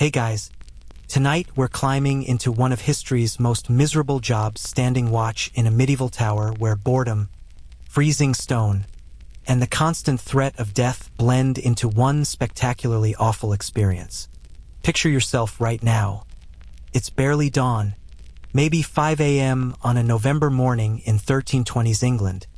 Hey guys, tonight we're climbing into one of history's most miserable jobs, standing watch in a medieval tower where boredom, freezing stone, and the constant threat of death blend into one spectacularly awful experience. Picture yourself right now. It's barely dawn, maybe 5 a.m. on a November morning in 1320s England,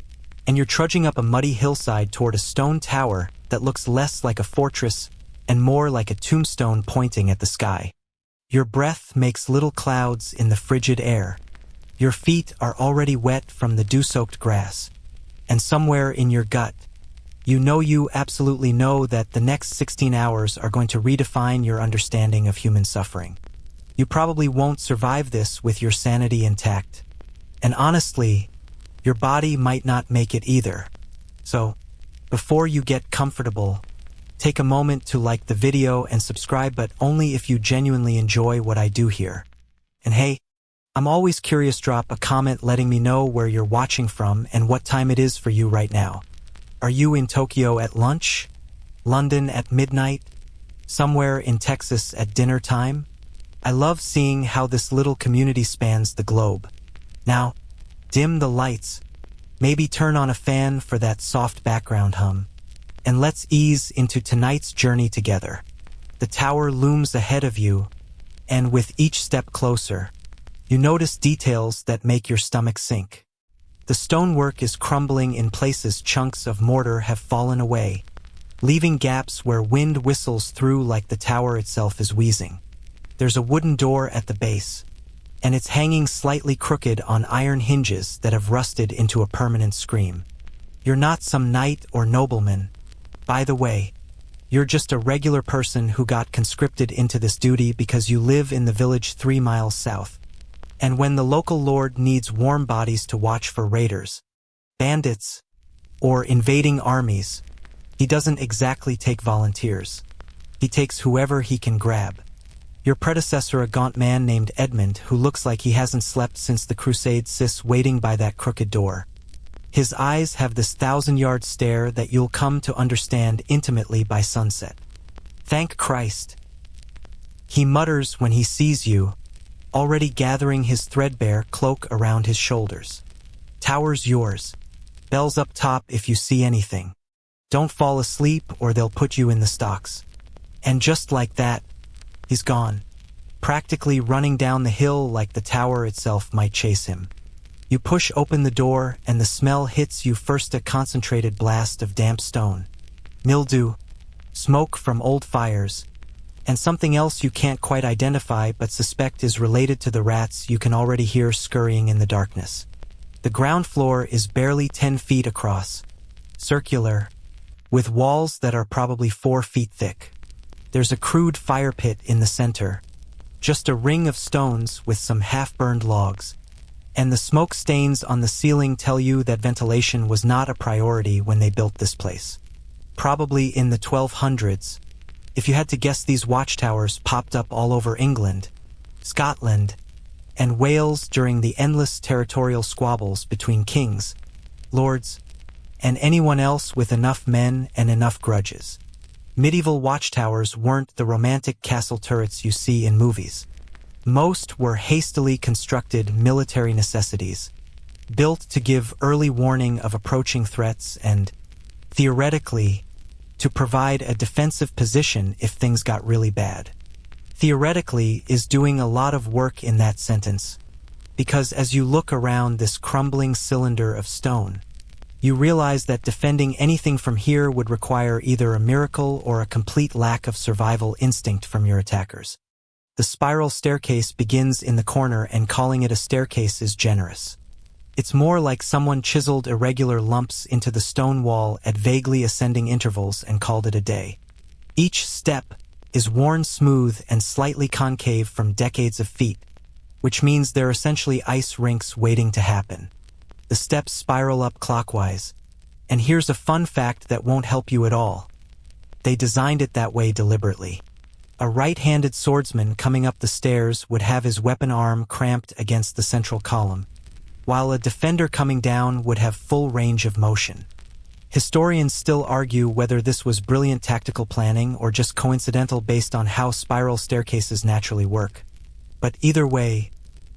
and you're trudging up a muddy hillside toward a stone tower that looks less like a fortress and more like a tombstone pointing at the sky. Your breath makes little clouds in the frigid air. Your feet are already wet from the dew-soaked grass. And somewhere in your gut, you absolutely know that the next 16 hours are going to redefine your understanding of human suffering. You probably won't survive this with your sanity intact. And honestly, your body might not make it either. So, before you get comfortable, take a moment to like the video and subscribe, but only if you genuinely enjoy what I do here. And hey, I'm always curious. Drop a comment letting me know where you're watching from and what time it is for you right now. Are you in Tokyo at lunch? London at midnight? Somewhere in Texas at dinner time? I love seeing how this little community spans the globe. Now, dim the lights. Maybe turn on a fan for that soft background hum. And let's ease into tonight's journey together. The tower looms ahead of you, and with each step closer, you notice details that make your stomach sink. The stonework is crumbling in places. Chunks of mortar have fallen away, leaving gaps where wind whistles through like the tower itself is wheezing. There's a wooden door at the base, and it's hanging slightly crooked on iron hinges that have rusted into a permanent scream. You're not some knight or nobleman. By the way, you're just a regular person who got conscripted into this duty because you live in the village 3 miles south. And when the local lord needs warm bodies to watch for raiders, bandits, or invading armies, he doesn't exactly take volunteers. He takes whoever he can grab. Your predecessor, a gaunt man named Edmund, who looks like he hasn't slept since the Crusades, sits waiting by that crooked door. His eyes have this 1,000-yard stare that you'll come to understand intimately by sunset. Thank Christ. He mutters when he sees you, already gathering his threadbare cloak around his shoulders. Tower's yours. Bells up top if you see anything. Don't fall asleep or they'll put you in the stocks. And just like that, he's gone, practically running down the hill like the tower itself might chase him. You push open the door and the smell hits you first, a concentrated blast of damp stone, mildew, smoke from old fires, and something else you can't quite identify but suspect is related to the rats you can already hear scurrying in the darkness. The ground floor is barely 10 feet across, circular, with walls that are probably 4 feet thick. There's a crude fire pit in the center, just a ring of stones with some half-burned logs. And the smoke stains on the ceiling tell you that ventilation was not a priority when they built this place. Probably in the 1200s, if you had to guess. These watchtowers popped up all over England, Scotland, and Wales during the endless territorial squabbles between kings, lords, and anyone else with enough men and enough grudges. Medieval watchtowers weren't the romantic castle turrets you see in movies. Most were hastily constructed military necessities, built to give early warning of approaching threats and, theoretically, to provide a defensive position if things got really bad. Theoretically is doing a lot of work in that sentence, because as you look around this crumbling cylinder of stone, you realize that defending anything from here would require either a miracle or a complete lack of survival instinct from your attackers. The spiral staircase begins in the corner, and calling it a staircase is generous. It's more like someone chiseled irregular lumps into the stone wall at vaguely ascending intervals and called it a day. Each step is worn smooth and slightly concave from decades of feet, which means they're essentially ice rinks waiting to happen. The steps spiral up clockwise, and here's a fun fact that won't help you at all. They designed it that way deliberately. A right-handed swordsman coming up the stairs would have his weapon arm cramped against the central column, while a defender coming down would have full range of motion. Historians still argue whether this was brilliant tactical planning or just coincidental based on how spiral staircases naturally work. But either way,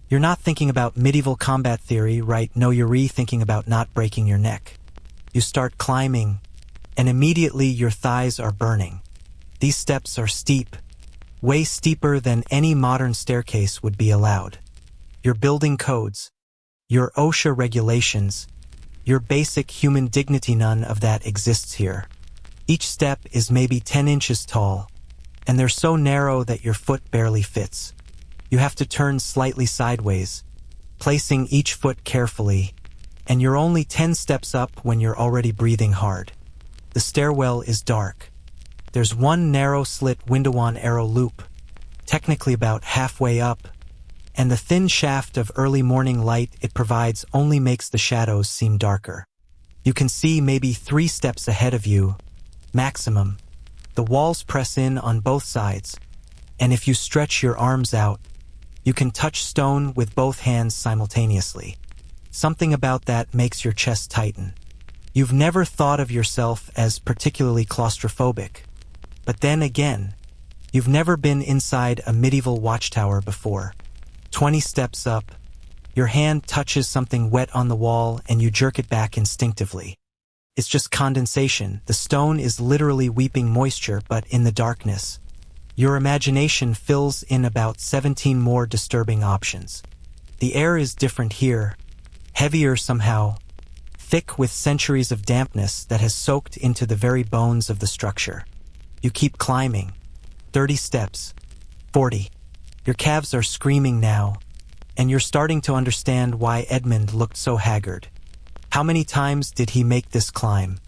you're not thinking about medieval combat theory, right? No, you're rethinking about not breaking your neck. You start climbing, and immediately your thighs are burning. These steps are steep, way steeper than any modern staircase would be allowed. Your building codes, your OSHA regulations, your basic human dignity, none of that exists here. Each step is maybe 10 inches tall, and they're so narrow that your foot barely fits. You have to turn slightly sideways, placing each foot carefully, and you're only 10 steps up when you're already breathing hard. The stairwell is dark. There's one narrow slit window on arrow loop, technically about halfway up, and the thin shaft of early morning light it provides only makes the shadows seem darker. You can see maybe 3 steps ahead of you, maximum. The walls press in on both sides, and if you stretch your arms out, you can touch stone with both hands simultaneously. Something about that makes your chest tighten. You've never thought of yourself as particularly claustrophobic. But then again, you've never been inside a medieval watchtower before. 20 steps up, your hand touches something wet on the wall and you jerk it back instinctively. It's just condensation. The stone is literally weeping moisture, but in the darkness, your imagination fills in about 17 more disturbing options. The air is different here, heavier somehow, thick with centuries of dampness that has soaked into the very bones of the structure. You keep climbing. 30 steps. 40. Your calves are screaming now, and you're starting to understand why Edmund looked so haggard. How many times did he make this climb?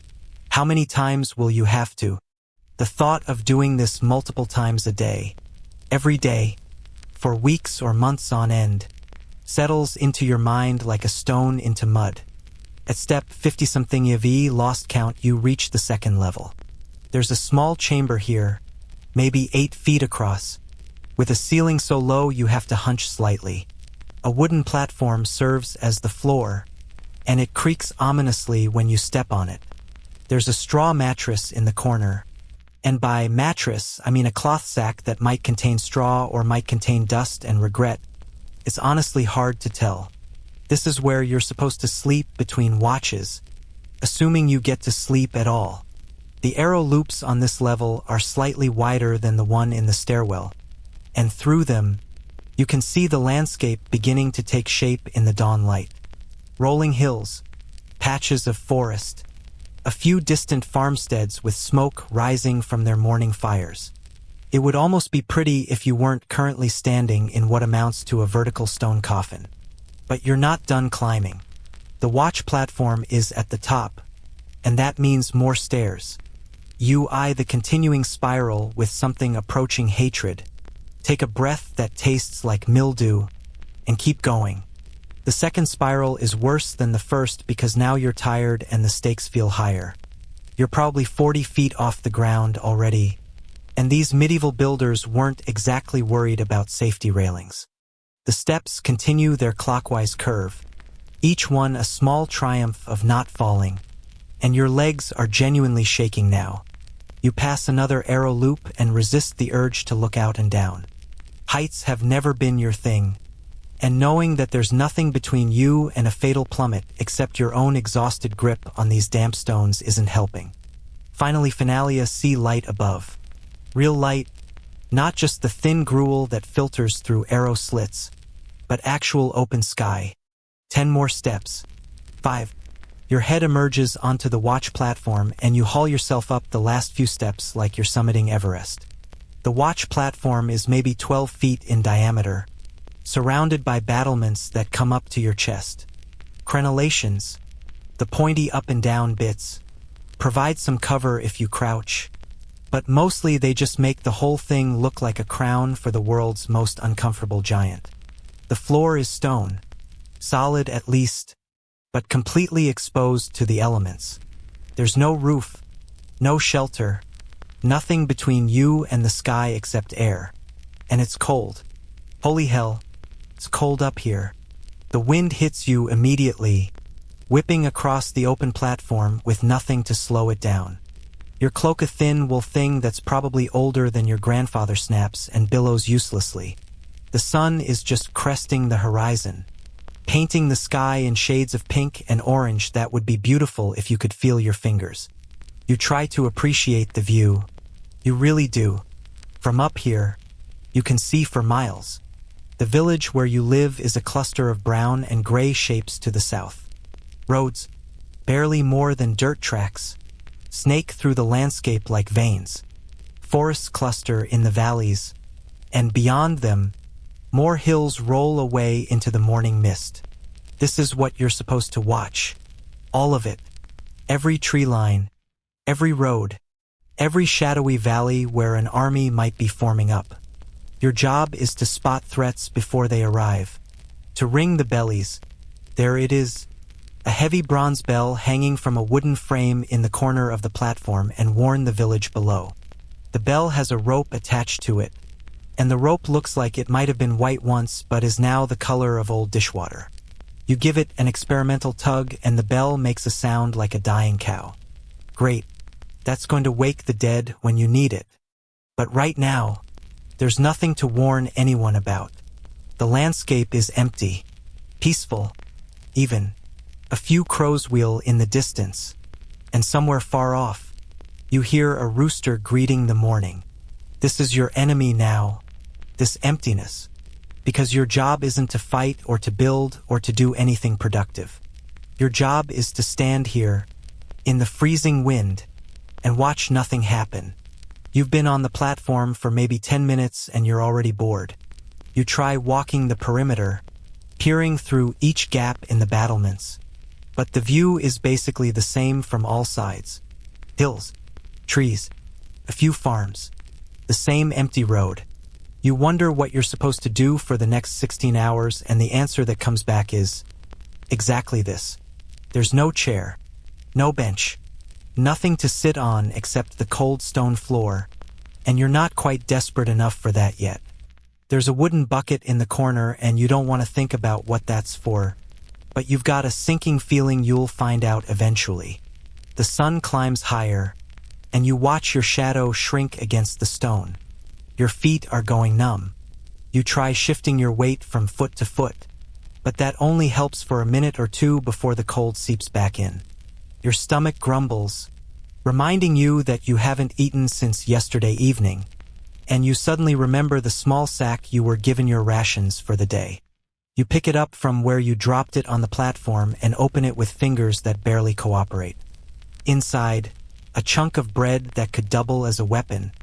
How many times will you have to? The thought of doing this multiple times a day, every day, for weeks or months on end, settles into your mind like a stone into mud. At step 50-something EV, lost count, you reach the second level. There's a small chamber here, maybe 8 feet across, with a ceiling so low you have to hunch slightly. A wooden platform serves as the floor, and it creaks ominously when you step on it. There's a straw mattress in the corner. And by mattress, I mean a cloth sack that might contain straw or might contain dust and regret. It's honestly hard to tell. This is where you're supposed to sleep between watches, assuming you get to sleep at all. The arrow loops on this level are slightly wider than the one in the stairwell, and through them, you can see the landscape beginning to take shape in the dawn light. Rolling hills, patches of forest, a few distant farmsteads with smoke rising from their morning fires. It would almost be pretty if you weren't currently standing in what amounts to a vertical stone coffin. But you're not done climbing. The watch platform is at the top, and that means more stairs. You eye the continuing spiral with something approaching hatred. Take a breath that tastes like mildew, and keep going. The second spiral is worse than the first because now you're tired and the stakes feel higher. You're probably 40 feet off the ground already, and these medieval builders weren't exactly worried about safety railings. The steps continue their clockwise curve, each one a small triumph of not falling, and your legs are genuinely shaking now. You pass another arrow loop and resist the urge to look out and down. Heights have never been your thing, and knowing that there's nothing between you and a fatal plummet except your own exhausted grip on these damp stones isn't helping. Finally, Finalia, see light above. Real light, not just the thin gruel that filters through arrow slits, but actual open sky. 10 more steps. 5. Your head emerges onto the watch platform and you haul yourself up the last few steps like you're summiting Everest. The watch platform is maybe 12 feet in diameter, surrounded by battlements that come up to your chest. Crenellations, the pointy up and down bits, provide some cover if you crouch, but mostly they just make the whole thing look like a crown for the world's most uncomfortable giant. The floor is stone, solid at least, but completely exposed to the elements. There's no roof, no shelter, nothing between you and the sky except air. And it's cold. Holy hell, it's cold up here. The wind hits you immediately, whipping across the open platform with nothing to slow it down. Your cloak a thin wool thing that's probably older than your grandfather snaps and billows uselessly. The sun is just cresting the horizon, painting the sky in shades of pink and orange that would be beautiful if you could feel your fingers. You try to appreciate the view. You really do. From up here, you can see for miles. The village where you live is a cluster of brown and gray shapes to the south. Roads, barely more than dirt tracks, snake through the landscape like veins. Forests cluster in the valleys, and beyond them, more hills roll away into the morning mist. This is what you're supposed to watch. All of it. Every tree line, every road, every shadowy valley where an army might be forming up. Your job is to spot threats before they arrive. To ring the bellies. There it is. A heavy bronze bell hanging from a wooden frame in the corner of the platform and warn the village below. The bell has a rope attached to it, and the rope looks like it might have been white once but is now the color of old dishwater. You give it an experimental tug and the bell makes a sound like a dying cow. Great. That's going to wake the dead when you need it. But right now, there's nothing to warn anyone about. The landscape is empty, peaceful, even. A few crows wheel in the distance, and somewhere far off, you hear a rooster greeting the morning. This is your enemy now, this emptiness, because your job isn't to fight or to build or to do anything productive. Your job is to stand here, in the freezing wind, and watch nothing happen. You've been on the platform for maybe 10 minutes and you're already bored. You try walking the perimeter, peering through each gap in the battlements. But the view is basically the same from all sides. Hills, trees, a few farms, the same empty road. You wonder what you're supposed to do for the next 16 hours and the answer that comes back is exactly this. There's no chair, no bench, nothing to sit on except the cold stone floor, and you're not quite desperate enough for that yet. There's a wooden bucket in the corner and you don't want to think about what that's for. But you've got a sinking feeling you'll find out eventually. The sun climbs higher, and you watch your shadow shrink against the stone. Your feet are going numb. You try shifting your weight from foot to foot, but that only helps for a minute or two before the cold seeps back in. Your stomach grumbles, reminding you that you haven't eaten since yesterday evening, and you suddenly remember the small sack you were given your rations for the day. You pick it up from where you dropped it on the platform and open it with fingers that barely cooperate. Inside, a chunk of bread that could double as a weapon,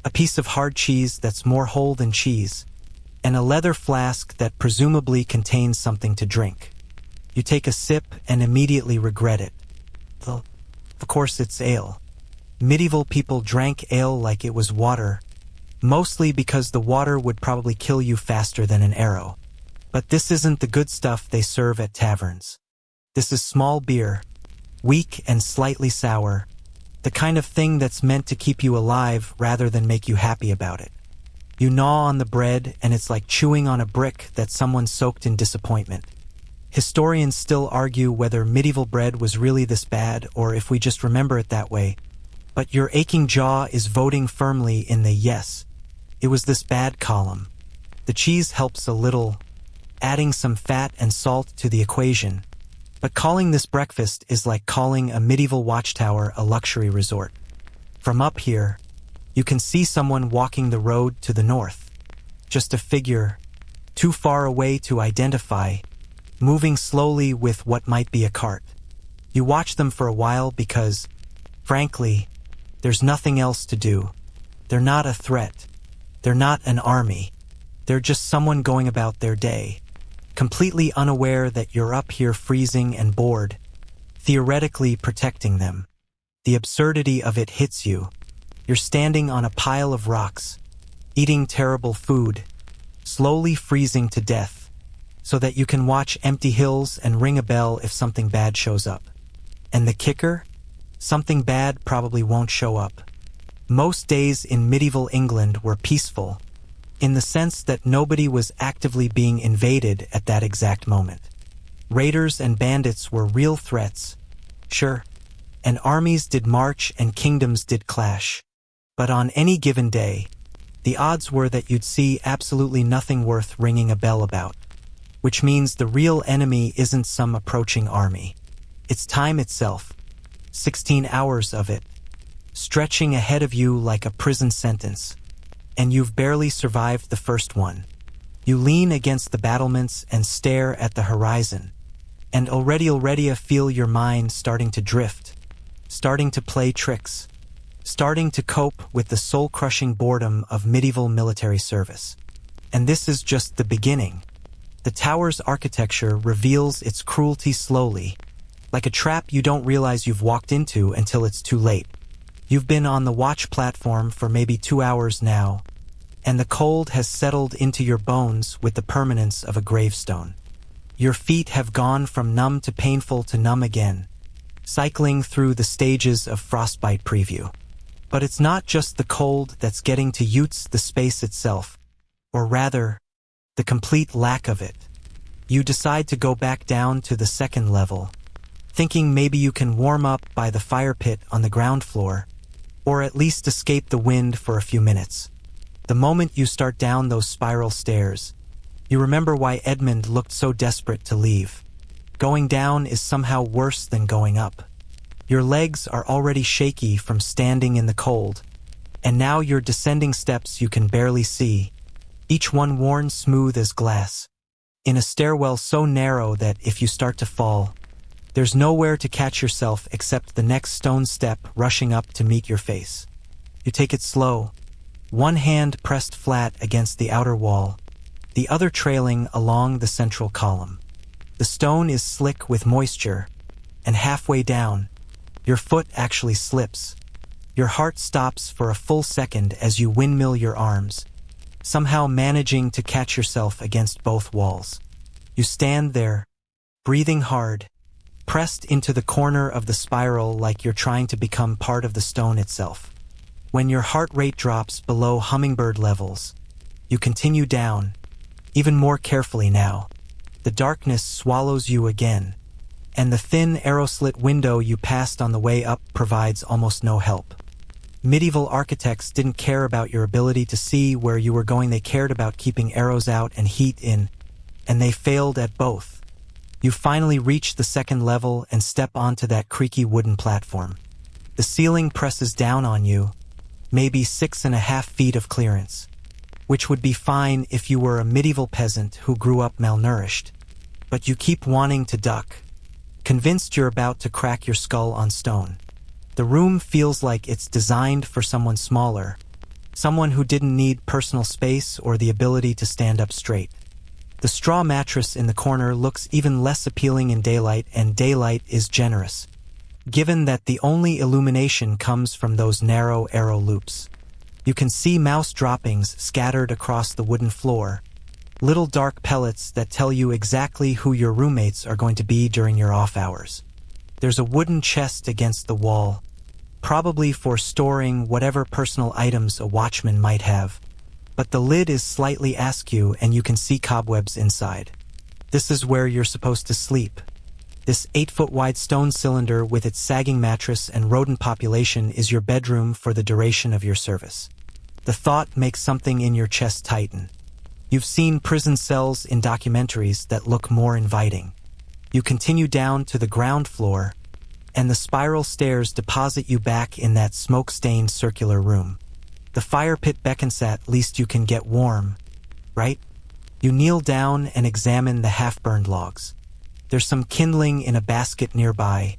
a piece of hard cheese that's more whole than cheese, and a leather flask that presumably contains something to drink. You take a sip and immediately regret it. Of course it's ale. Medieval people drank ale like it was water, mostly because the water would probably kill you faster than an arrow. But this isn't the good stuff they serve at taverns. This is small beer, weak and slightly sour, the kind of thing that's meant to keep you alive rather than make you happy about it. You gnaw on the bread and it's like chewing on a brick that someone soaked in disappointment. Historians still argue whether medieval bread was really this bad or if we just remember it that way. But your aching jaw is voting firmly in the yes, it was this bad column. The cheese helps a little, adding some fat and salt to the equation. But calling this breakfast is like calling a medieval watchtower a luxury resort. From up here, you can see someone walking the road to the north. Just a figure, too far away to identify, moving slowly with what might be a cart. You watch them for a while because, frankly, there's nothing else to do. They're not a threat. They're not an army. They're just someone going about their day, completely unaware that you're up here freezing and bored, theoretically protecting them. The absurdity of it hits you. You're standing on a pile of rocks, eating terrible food, slowly freezing to death, so that you can watch empty hills and ring a bell if something bad shows up. And the kicker? Something bad probably won't show up. Most days in medieval England were peaceful, in the sense that nobody was actively being invaded at that exact moment. Raiders and bandits were real threats, sure, and armies did march and kingdoms did clash. But on any given day, the odds were that you'd see absolutely nothing worth ringing a bell about. Which means the real enemy isn't some approaching army. It's time itself, 16 hours of it, stretching ahead of you like a prison sentence. And you've barely survived the first one. You lean against the battlements and stare at the horizon, and already feel your mind starting to drift, starting to play tricks, starting to cope with the soul-crushing boredom of medieval military service. And this is just the beginning. The tower's architecture reveals its cruelty slowly, like a trap you don't realize you've walked into until it's too late. You've been on the watch platform for maybe 2 hours now, and the cold has settled into your bones with the permanence of a gravestone. Your feet have gone from numb to painful to numb again, cycling through the stages of frostbite preview. But it's not just the cold that's getting to Utes the space itself, or rather, the complete lack of it. You decide to go back down to the second level, thinking maybe you can warm up by the fire pit on the ground floor, or at least escape the wind for a few minutes. The moment you start down those spiral stairs, you remember why Edmund looked so desperate to leave. Going down is somehow worse than going up. Your legs are already shaky from standing in the cold, and now you're descending steps you can barely see, each one worn smooth as glass, in a stairwell so narrow that if you start to fall, there's nowhere to catch yourself except the next stone step rushing up to meet your face. You take it slow, one hand pressed flat against the outer wall, the other trailing along the central column. The stone is slick with moisture, and halfway down, your foot actually slips. Your heart stops for a full second as you windmill your arms, somehow managing to catch yourself against both walls. You stand there, breathing hard, pressed into the corner of the spiral like you're trying to become part of the stone itself. When your heart rate drops below hummingbird levels, you continue down, even more carefully now. The darkness swallows you again, and the thin arrow-slit window you passed on the way up provides almost no help. Medieval architects didn't care about your ability to see where you were going. They cared about keeping arrows out and heat in, and they failed at both. You finally reach the second level and step onto that creaky wooden platform. The ceiling presses down on you, maybe 6.5 feet of clearance, which would be fine if you were a medieval peasant who grew up malnourished. But you keep wanting to duck, convinced you're about to crack your skull on stone. The room feels like it's designed for someone smaller, someone who didn't need personal space or the ability to stand up straight. The straw mattress in the corner looks even less appealing in daylight, and daylight is generous, given that the only illumination comes from those narrow arrow loops. You can see mouse droppings scattered across the wooden floor, little dark pellets that tell you exactly who your roommates are going to be during your off hours. There's a wooden chest against the wall, probably for storing whatever personal items a watchman might have, but the lid is slightly askew and you can see cobwebs inside. This is where you're supposed to sleep. This 8-foot-wide stone cylinder with its sagging mattress and rodent population is your bedroom for the duration of your service. The thought makes something in your chest tighten. You've seen prison cells in documentaries that look more inviting. You continue down to the ground floor, and the spiral stairs deposit you back in that smoke-stained circular room. The fire pit beckons, at least you can get warm, right? You kneel down and examine the half-burned logs. There's some kindling in a basket nearby,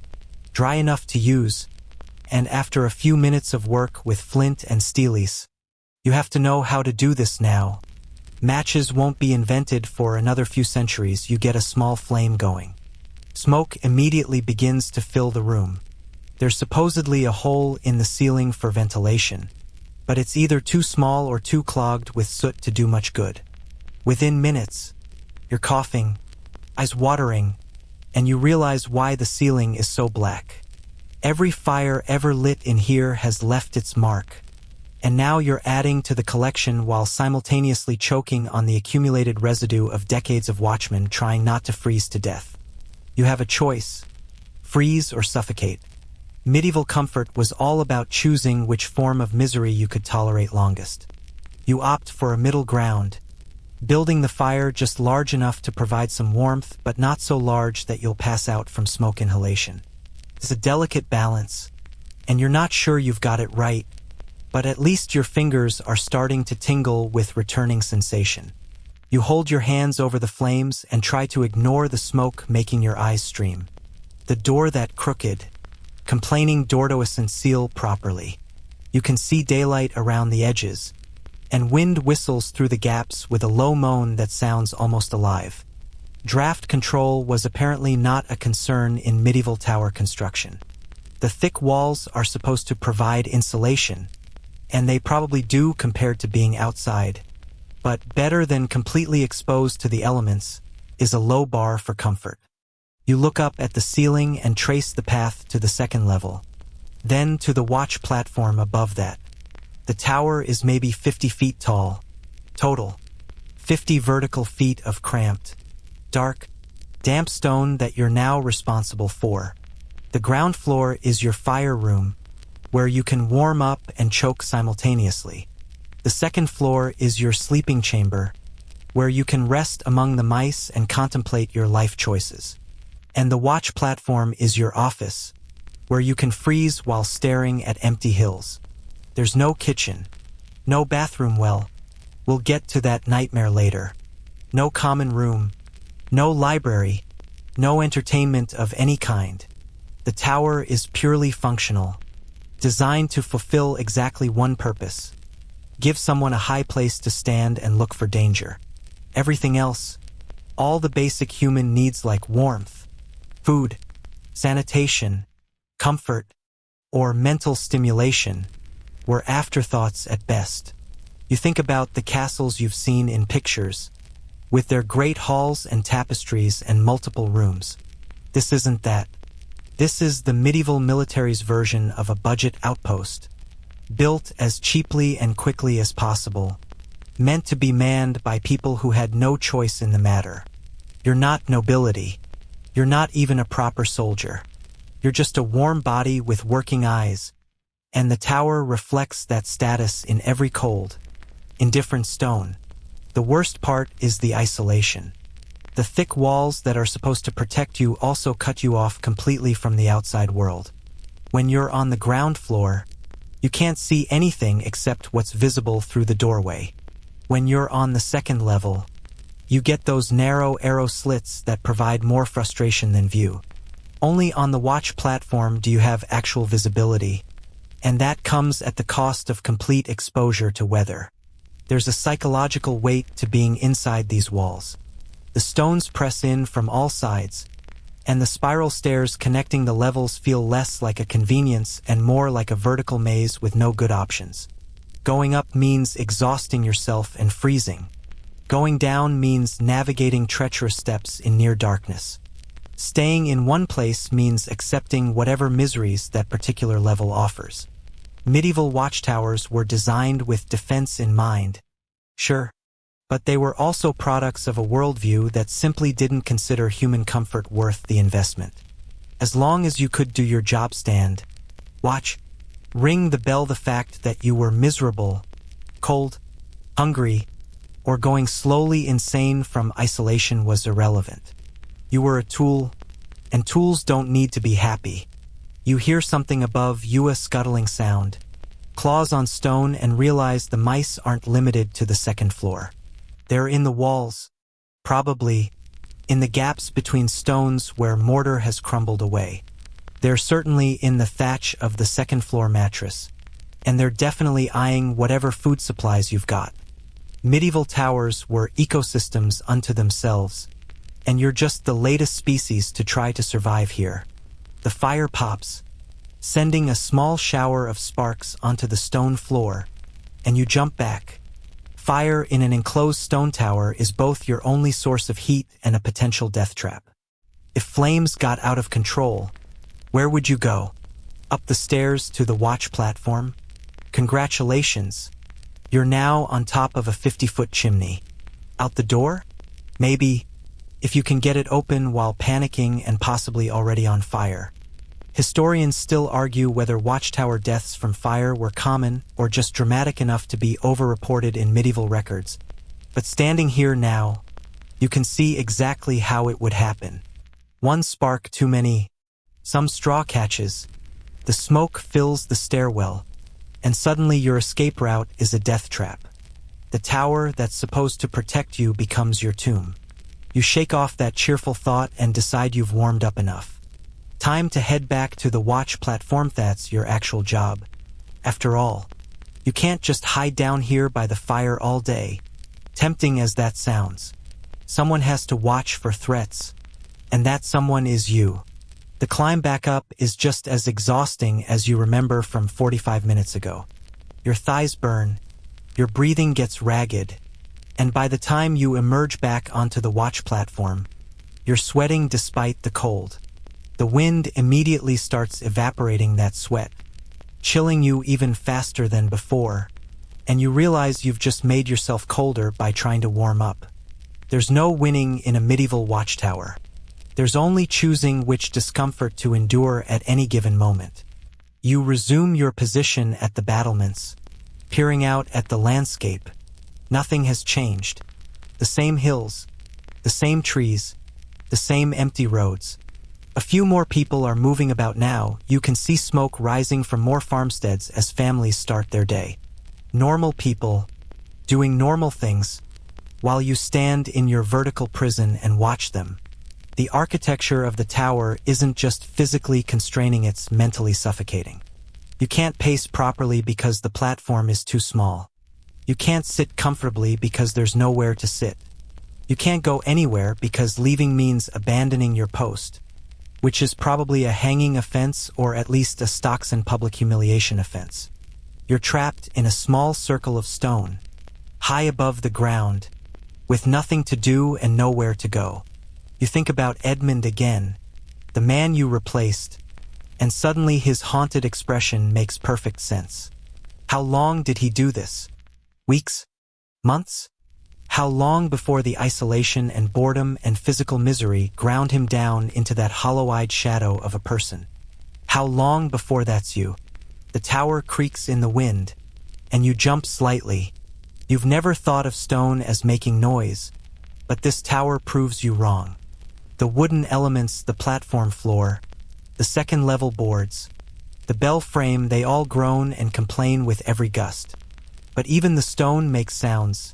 dry enough to use, and after a few minutes of work with flint and steelies, you have to know how to do this now. Matches won't be invented for another few centuries. You get a small flame going. Smoke immediately begins to fill the room. There's supposedly a hole in the ceiling for ventilation, but it's either too small or too clogged with soot to do much good. Within minutes, you're coughing, eyes watering, and you realize why the ceiling is so black. Every fire ever lit in here has left its mark, and now you're adding to the collection while simultaneously choking on the accumulated residue of decades of watchmen trying not to freeze to death. You have a choice: freeze or suffocate. Medieval comfort was all about choosing which form of misery you could tolerate longest. You opt for a middle ground, building the fire just large enough to provide some warmth, but not so large that you'll pass out from smoke inhalation. It's a delicate balance, and you're not sure you've got it right, but at least your fingers are starting to tingle with returning sensation. You hold your hands over the flames and try to ignore the smoke making your eyes stream. The door that crooked, complaining door doesn't seal properly. You can see daylight around the edges, and wind whistles through the gaps with a low moan that sounds almost alive. Draft control was apparently not a concern in medieval tower construction. The thick walls are supposed to provide insulation, and they probably do compared to being outside, but better than completely exposed to the elements is a low bar for comfort. You look up at the ceiling and trace the path to the second level, then to the watch platform above that. The tower is maybe 50 feet tall, total. 50 vertical feet of cramped, dark, damp stone that you're now responsible for. The ground floor is your fire room, where you can warm up and choke simultaneously. The second floor is your sleeping chamber, where you can rest among the mice and contemplate your life choices. And the watch platform is your office, where you can freeze while staring at empty hills. There's no kitchen, no bathroom. Well, we'll get to that nightmare later. No common room, no library, no entertainment of any kind. The tower is purely functional, designed to fulfill exactly one purpose: give someone a high place to stand and look for danger. Everything else, all the basic human needs like warmth, food, sanitation, comfort, or mental stimulation, were afterthoughts at best. You think about the castles you've seen in pictures, with their great halls and tapestries and multiple rooms. This isn't that. This is the medieval military's version of a budget outpost, built as cheaply and quickly as possible, meant to be manned by people who had no choice in the matter. You're not nobility. You're not even a proper soldier. You're just a warm body with working eyes, and the tower reflects that status in every cold, indifferent stone. The worst part is the isolation. The thick walls that are supposed to protect you also cut you off completely from the outside world. When you're on the ground floor, you can't see anything except what's visible through the doorway. When you're on the second level, you get those narrow arrow slits that provide more frustration than view. Only on the watch platform do you have actual visibility, and that comes at the cost of complete exposure to weather. There's a psychological weight to being inside these walls. The stones press in from all sides, and the spiral stairs connecting the levels feel less like a convenience and more like a vertical maze with no good options. Going up means exhausting yourself and freezing. Going down means navigating treacherous steps in near darkness. Staying in one place means accepting whatever miseries that particular level offers. Medieval watchtowers were designed with defense in mind, sure, but they were also products of a worldview that simply didn't consider human comfort worth the investment. As long as you could do your job, stand, watch, ring the bell, the fact that you were miserable, cold, hungry, or going slowly insane from isolation was irrelevant. You were a tool, and tools don't need to be happy. You hear something above you, a scuttling sound, claws on stone, and realize the mice aren't limited to the second floor. They're in the walls, probably in the gaps between stones where mortar has crumbled away. They're certainly in the thatch of the second floor mattress, and they're definitely eyeing whatever food supplies you've got. Medieval towers were ecosystems unto themselves, and you're just the latest species to try to survive here. The fire pops, sending a small shower of sparks onto the stone floor, and you jump back. Fire in an enclosed stone tower is both your only source of heat and a potential death trap. If flames got out of control, where would you go? Up the stairs to the watch platform? Congratulations, you're now on top of a 50-foot chimney. Out the door? Maybe, if you can get it open while panicking and possibly already on fire. Historians still argue whether Watchtower deaths from fire were common or just dramatic enough to be overreported in medieval records. But standing here now, you can see exactly how it would happen. One spark too many, some straw catches, the smoke fills the stairwell, and suddenly your escape route is a death trap. The tower that's supposed to protect you becomes your tomb. You shake off that cheerful thought and decide you've warmed up enough. Time to head back to the watch platform. That's your actual job. After all, you can't just hide down here by the fire all day. Tempting as that sounds, someone has to watch for threats, and that someone is you. The climb back up is just as exhausting as you remember from 45 minutes ago. Your thighs burn, your breathing gets ragged, and by the time you emerge back onto the watch platform, you're sweating despite the cold. The wind immediately starts evaporating that sweat, chilling you even faster than before, and you realize you've just made yourself colder by trying to warm up. There's no winning in a medieval watchtower. There's only choosing which discomfort to endure at any given moment. You resume your position at the battlements, peering out at the landscape. Nothing has changed. The same hills, the same trees, the same empty roads. A few more people are moving about now. You can see smoke rising from more farmsteads as families start their day. Normal people, doing normal things, while you stand in your vertical prison and watch them. The architecture of the tower isn't just physically constraining, it's mentally suffocating. You can't pace properly because the platform is too small. You can't sit comfortably because there's nowhere to sit. You can't go anywhere because leaving means abandoning your post, which is probably a hanging offense or at least a stocks and public humiliation offense. You're trapped in a small circle of stone, high above the ground, with nothing to do and nowhere to go. You think about Edmund again, the man you replaced, and suddenly his haunted expression makes perfect sense. How long did he do this? Weeks? Months? How long before the isolation and boredom and physical misery ground him down into that hollow-eyed shadow of a person? How long before that's you? The tower creaks in the wind, and you jump slightly. You've never thought of stone as making noise, but this tower proves you wrong. The wooden elements, the platform floor, the second-level boards, the bell frame, they all groan and complain with every gust. But even the stone makes sounds.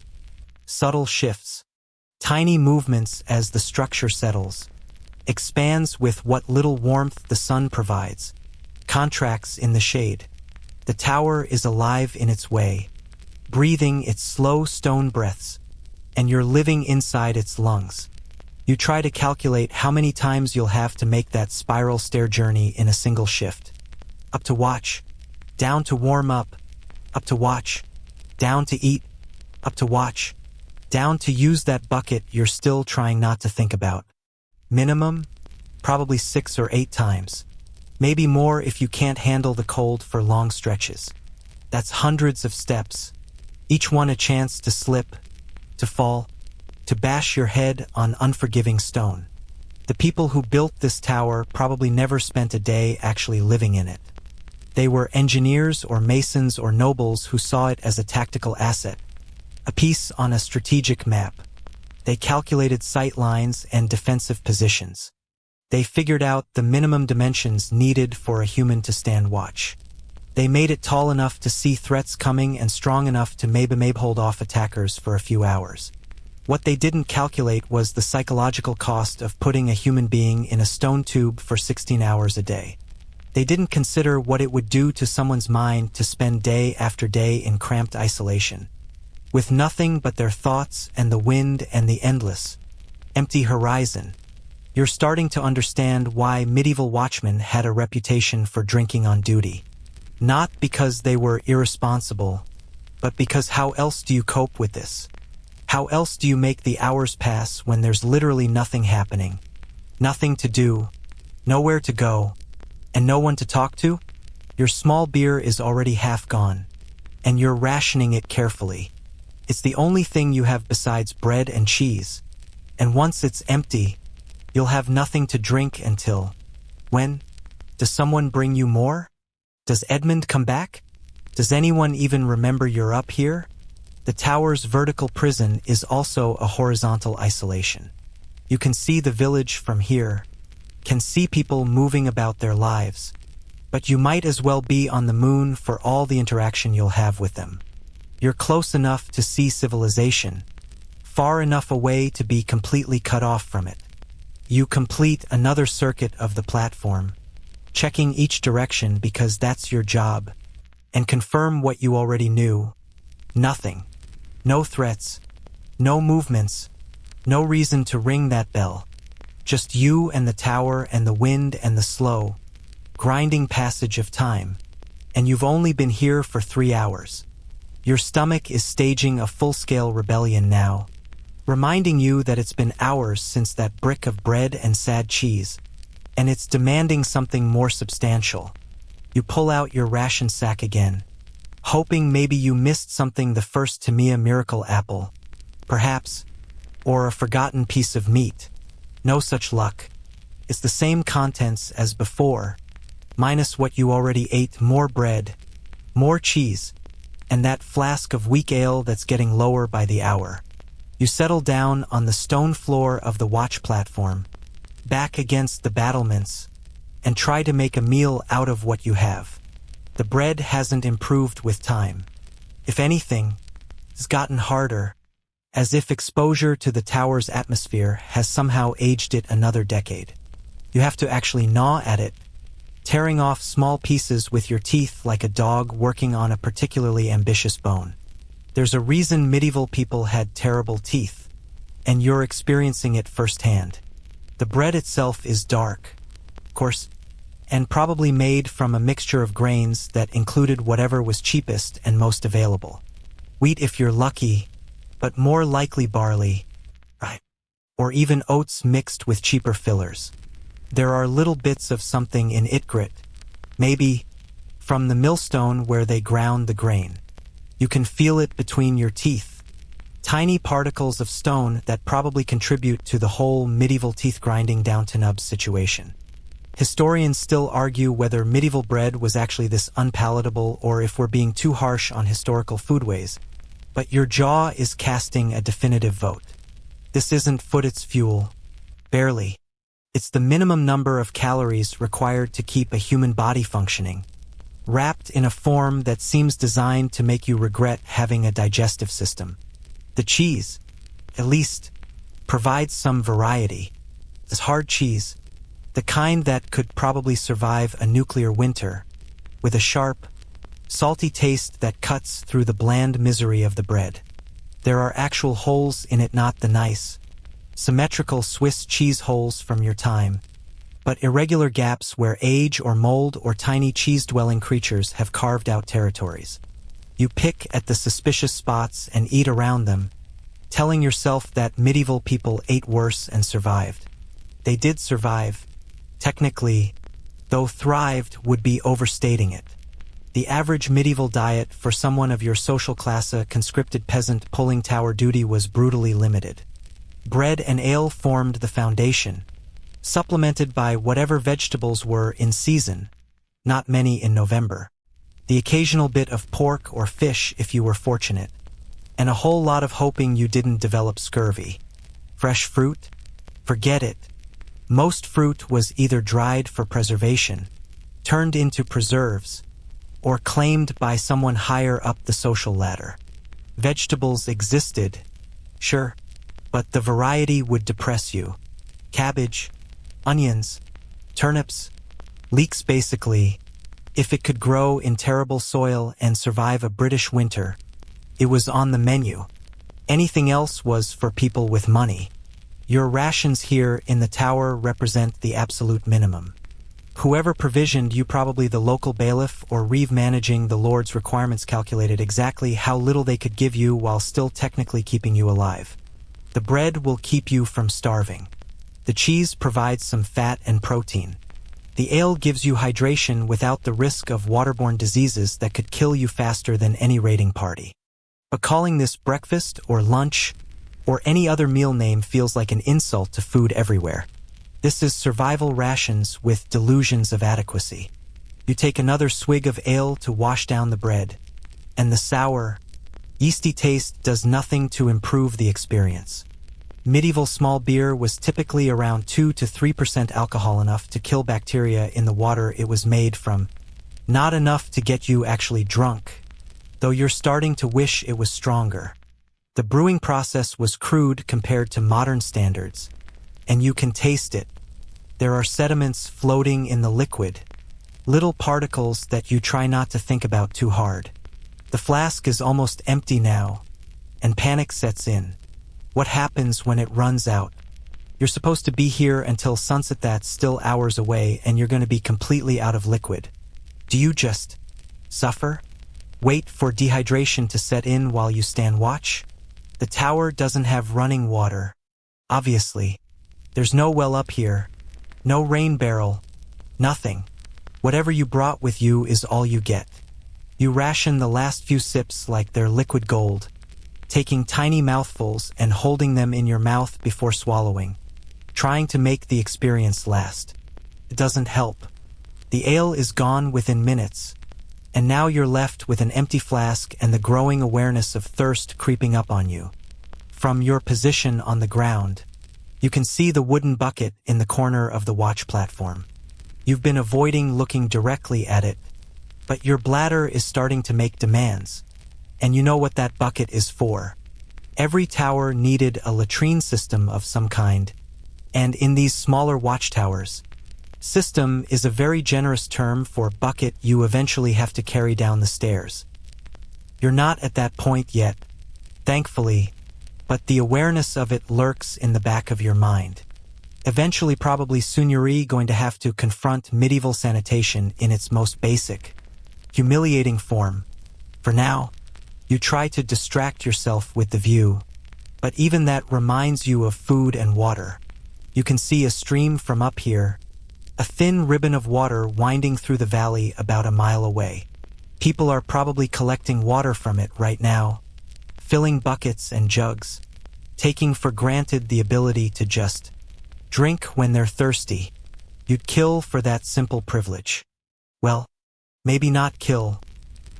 Subtle shifts, tiny movements as the structure settles, expands with what little warmth the sun provides, contracts in the shade. The tower is alive in its way, breathing its slow stone breaths, and you're living inside its lungs. You try to calculate how many times you'll have to make that spiral stair journey in a single shift. Up to watch, down to warm up to watch, down to eat, up to watch, down to use that bucket you're still trying not to think about. Minimum, probably 6 or 8 times. Maybe more if you can't handle the cold for long stretches. That's hundreds of steps, each one a chance to slip, to fall, to bash your head on unforgiving stone. The people who built this tower probably never spent a day actually living in it. They were engineers or masons or nobles who saw it as a tactical asset, a piece on a strategic map. They calculated sight lines and defensive positions. They figured out the minimum dimensions needed for a human to stand watch. They made it tall enough to see threats coming and strong enough to maybe hold off attackers for a few hours. What they didn't calculate was the psychological cost of putting a human being in a stone tube for 16 hours a day. They didn't consider what it would do to someone's mind to spend day after day in cramped isolation, with nothing but their thoughts and the wind and the endless, empty horizon. You're starting to understand why medieval watchmen had a reputation for drinking on duty. Not because they were irresponsible, but because how else do you cope with this? How else do you make the hours pass when there's literally nothing happening? Nothing to do, nowhere to go, and no one to talk to? Your small beer is already half gone, and you're rationing it carefully. It's the only thing you have besides bread and cheese. And once it's empty, you'll have nothing to drink until… When? Does someone bring you more? Does Edmund come back? Does anyone even remember you're up here? The tower's vertical prison is also a horizontal isolation. You can see the village from here, can see people moving about their lives, but you might as well be on the moon for all the interaction you'll have with them. You're close enough to see civilization, far enough away to be completely cut off from it. You complete another circuit of the platform, checking each direction because that's your job, and confirm what you already knew. Nothing. No threats. No movements. No reason to ring that bell. Just you and the tower and the wind and the slow, grinding passage of time. And you've only been here for 3 hours. Your stomach is staging a full-scale rebellion now, reminding you that it's been hours since that brick of bread and sad cheese, and it's demanding something more substantial. You pull out your ration sack again, hoping maybe you missed something, the first Tamiya miracle apple, perhaps, or a forgotten piece of meat. No such luck. It's the same contents as before, minus what you already ate: more bread, more cheese, and that flask of weak ale that's getting lower by the hour. You settle down on the stone floor of the watch platform, back against the battlements, and try to make a meal out of what you have. The bread hasn't improved with time. If anything, it's gotten harder, as if exposure to the tower's atmosphere has somehow aged it another decade. You have to actually gnaw at it, tearing off small pieces with your teeth like a dog working on a particularly ambitious bone. There's a reason medieval people had terrible teeth, and you're experiencing it firsthand. The bread itself is dark, of course, and probably made from a mixture of grains that included whatever was cheapest and most available. Wheat if you're lucky, but more likely barley, right? Or even oats mixed with cheaper fillers. There are little bits of something in it, grit, maybe from the millstone where they ground the grain. You can feel it between your teeth, tiny particles of stone that probably contribute to the whole medieval teeth grinding down to nubs situation. Historians still argue whether medieval bread was actually this unpalatable or if we're being too harsh on historical foodways, but your jaw is casting a definitive vote. This isn't Footit's fuel. Barely. It's the minimum number of calories required to keep a human body functioning, wrapped in a form that seems designed to make you regret having a digestive system. The cheese, at least, provides some variety. It's hard cheese, the kind that could probably survive a nuclear winter, with a sharp, salty taste that cuts through the bland misery of the bread. There are actual holes in it, not the nice, symmetrical Swiss cheese holes from your time, but irregular gaps where age or mold or tiny cheese-dwelling creatures have carved out territories. You pick at the suspicious spots and eat around them, telling yourself that medieval people ate worse and survived. They did survive, technically, though thrived would be overstating it. The average medieval diet for someone of your social class, a conscripted peasant pulling tower duty, was brutally limited. Bread and ale formed the foundation, supplemented by whatever vegetables were in season, not many in November. The occasional bit of pork or fish if you were fortunate, and a whole lot of hoping you didn't develop scurvy. Fresh fruit? Forget it. Most fruit was either dried for preservation, turned into preserves, or claimed by someone higher up the social ladder. Vegetables existed, sure, but the variety would depress you. Cabbage, onions, turnips, leeks, basically. If it could grow in terrible soil and survive a British winter, it was on the menu. Anything else was for people with money. Your rations here in the tower represent the absolute minimum. Whoever provisioned you, probably the local bailiff or reeve managing the Lord's requirements, calculated exactly how little they could give you while still technically keeping you alive. The bread will keep you from starving. The cheese provides some fat and protein. The ale gives you hydration without the risk of waterborne diseases that could kill you faster than any raiding party. But calling this breakfast or lunch or any other meal name feels like an insult to food everywhere. This is survival rations with delusions of adequacy. You take another swig of ale to wash down the bread, and the sour, yeasty taste does nothing to improve the experience. Medieval small beer was typically around 2 to 3% alcohol, enough to kill bacteria in the water it was made from. Not enough to get you actually drunk, though you're starting to wish it was stronger. The brewing process was crude compared to modern standards, and you can taste it. There are sediments floating in the liquid, little particles that you try not to think about too hard. The flask is almost empty now, and panic sets in. What happens when it runs out? You're supposed to be here until sunset, that's still hours away, and you're going to be completely out of liquid. Do you just suffer? Wait for dehydration to set in while you stand watch? The tower doesn't have running water. Obviously. There's no well up here. No rain barrel. Nothing. Whatever you brought with you is all you get. You ration the last few sips like they're liquid gold, taking tiny mouthfuls and holding them in your mouth before swallowing, trying to make the experience last. It doesn't help. The ale is gone within minutes, and now you're left with an empty flask and the growing awareness of thirst creeping up on you. From your position on the ground, you can see the wooden bucket in the corner of the watch platform. You've been avoiding looking directly at it, but your bladder is starting to make demands, and you know what that bucket is for. Every tower needed a latrine system of some kind, and in these smaller watchtowers, system is a very generous term for bucket you eventually have to carry down the stairs. You're not at that point yet, thankfully, but the awareness of it lurks in the back of your mind. Eventually, probably soon, you're going to have to confront medieval sanitation in its most basic, humiliating form. For now, you try to distract yourself with the view, but even that reminds you of food and water. You can see a stream from up here, a thin ribbon of water winding through the valley about a mile away. People are probably collecting water from it right now, filling buckets and jugs, taking for granted the ability to just drink when they're thirsty. You'd kill for that simple privilege. Well, maybe not kill,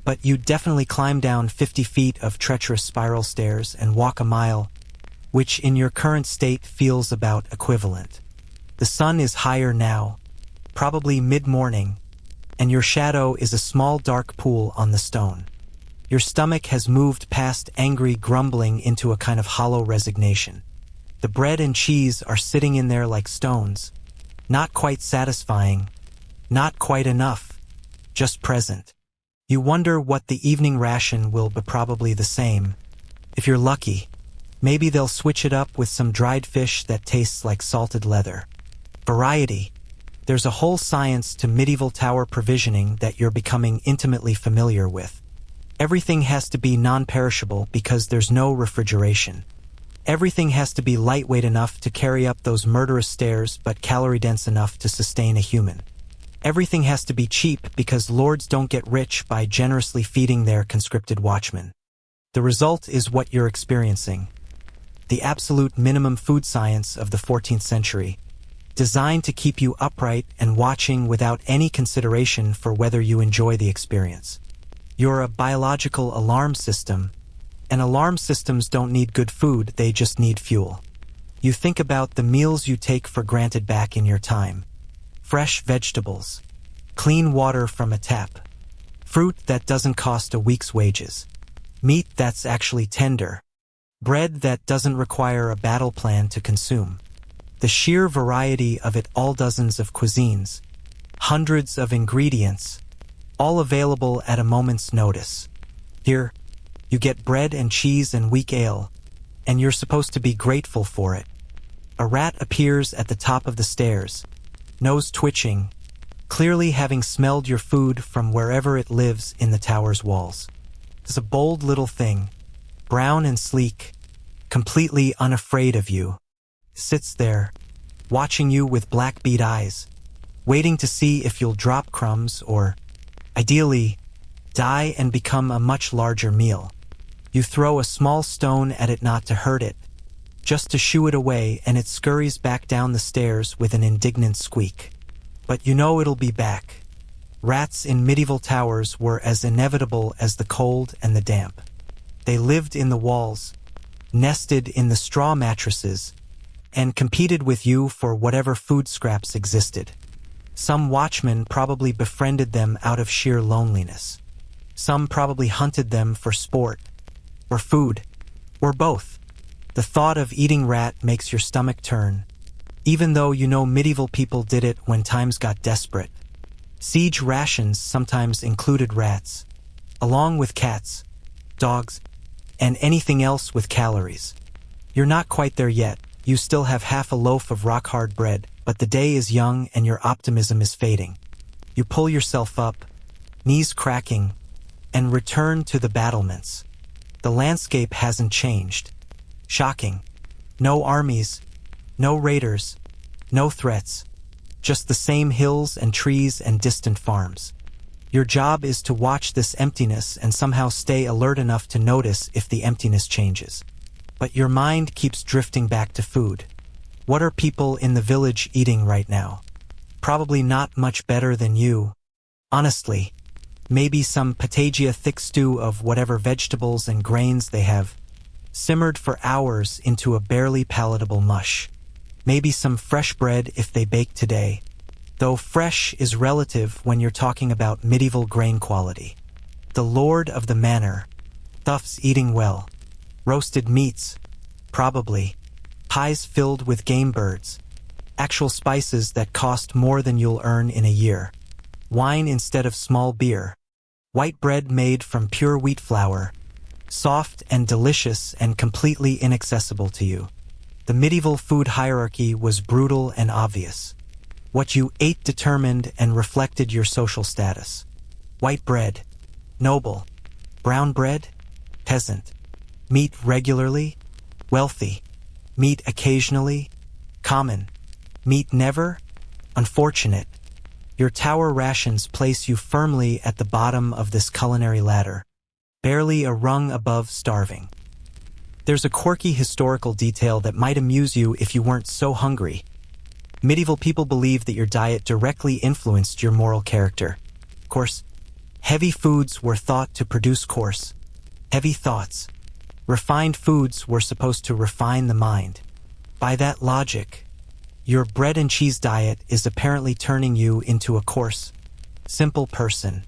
but you'd definitely climb down 50 feet of treacherous spiral stairs and walk a mile, which in your current state feels about equivalent. The sun is higher now, probably mid-morning, and your shadow is a small dark pool on the stone. Your stomach has moved past angry grumbling into a kind of hollow resignation. The bread and cheese are sitting in there like stones, not quite satisfying, not quite enough, just present. You wonder what the evening ration will be, probably the same. If you're lucky, maybe they'll switch it up with some dried fish that tastes like salted leather. Variety. There's a whole science to medieval tower provisioning that you're becoming intimately familiar with. Everything has to be non-perishable because there's no refrigeration. Everything has to be lightweight enough to carry up those murderous stairs but calorie-dense enough to sustain a human. Everything has to be cheap because lords don't get rich by generously feeding their conscripted watchmen. The result is what you're experiencing. The absolute minimum food science of the 14th century, designed to keep you upright and watching without any consideration for whether you enjoy the experience. You're a biological alarm system, and alarm systems don't need good food, they just need fuel. You think about the meals you take for granted back in your time. Fresh vegetables, clean water from a tap, fruit that doesn't cost a week's wages, meat that's actually tender, bread that doesn't require a battle plan to consume. The sheer variety of it all, dozens of cuisines, hundreds of ingredients, all available at a moment's notice. Here, you get bread and cheese and weak ale, and you're supposed to be grateful for it. A rat appears at the top of the stairs, nose twitching, clearly having smelled your food from wherever it lives in the tower's walls. It's a bold little thing, brown and sleek, completely unafraid of you. Sits there, watching you with black bead eyes, waiting to see if you'll drop crumbs or, ideally, die and become a much larger meal. You throw a small stone at it not to hurt it, just to shoo it away, and it scurries back down the stairs with an indignant squeak. But you know it'll be back. Rats in medieval towers were as inevitable as the cold and the damp. They lived in the walls, nested in the straw mattresses, and competed with you for whatever food scraps existed. Some watchmen probably befriended them out of sheer loneliness. Some probably hunted them for sport, or food, or both. The thought of eating rat makes your stomach turn, even though you know medieval people did it when times got desperate. Siege rations sometimes included rats, along with cats, dogs, and anything else with calories. You're not quite there yet. You still have half a loaf of rock-hard bread, but the day is young and your optimism is fading. You pull yourself up, knees cracking, and return to the battlements. The landscape hasn't changed. Shocking. No armies, no raiders, no threats. Just the same hills and trees and distant farms. Your job is to watch this emptiness and somehow stay alert enough to notice if the emptiness changes. But your mind keeps drifting back to food. What are people in the village eating right now? Probably not much better than you. Honestly, maybe some potagia thick stew of whatever vegetables and grains they have, simmered for hours into a barely palatable mush. Maybe some fresh bread if they bake today, though fresh is relative when you're talking about medieval grain quality. The lord of the manor, Thuff's eating well. Roasted meats, probably. Pies filled with game birds. Actual spices that cost more than you'll earn in a year. Wine instead of small beer. White bread made from pure wheat flour. Soft and delicious and completely inaccessible to you. The medieval food hierarchy was brutal and obvious. What you ate determined and reflected your social status. White bread, noble. Brown bread, peasant. Meat regularly, wealthy. Meat occasionally, common. Meat never, unfortunate. Your tower rations place you firmly at the bottom of this culinary ladder, barely a rung above starving. There's a quirky historical detail that might amuse you if you weren't so hungry. Medieval people believed that your diet directly influenced your moral character. Of course, heavy foods were thought to produce coarse, heavy thoughts. Refined foods were supposed to refine the mind. By that logic, your bread and cheese diet is apparently turning you into a coarse, simple person.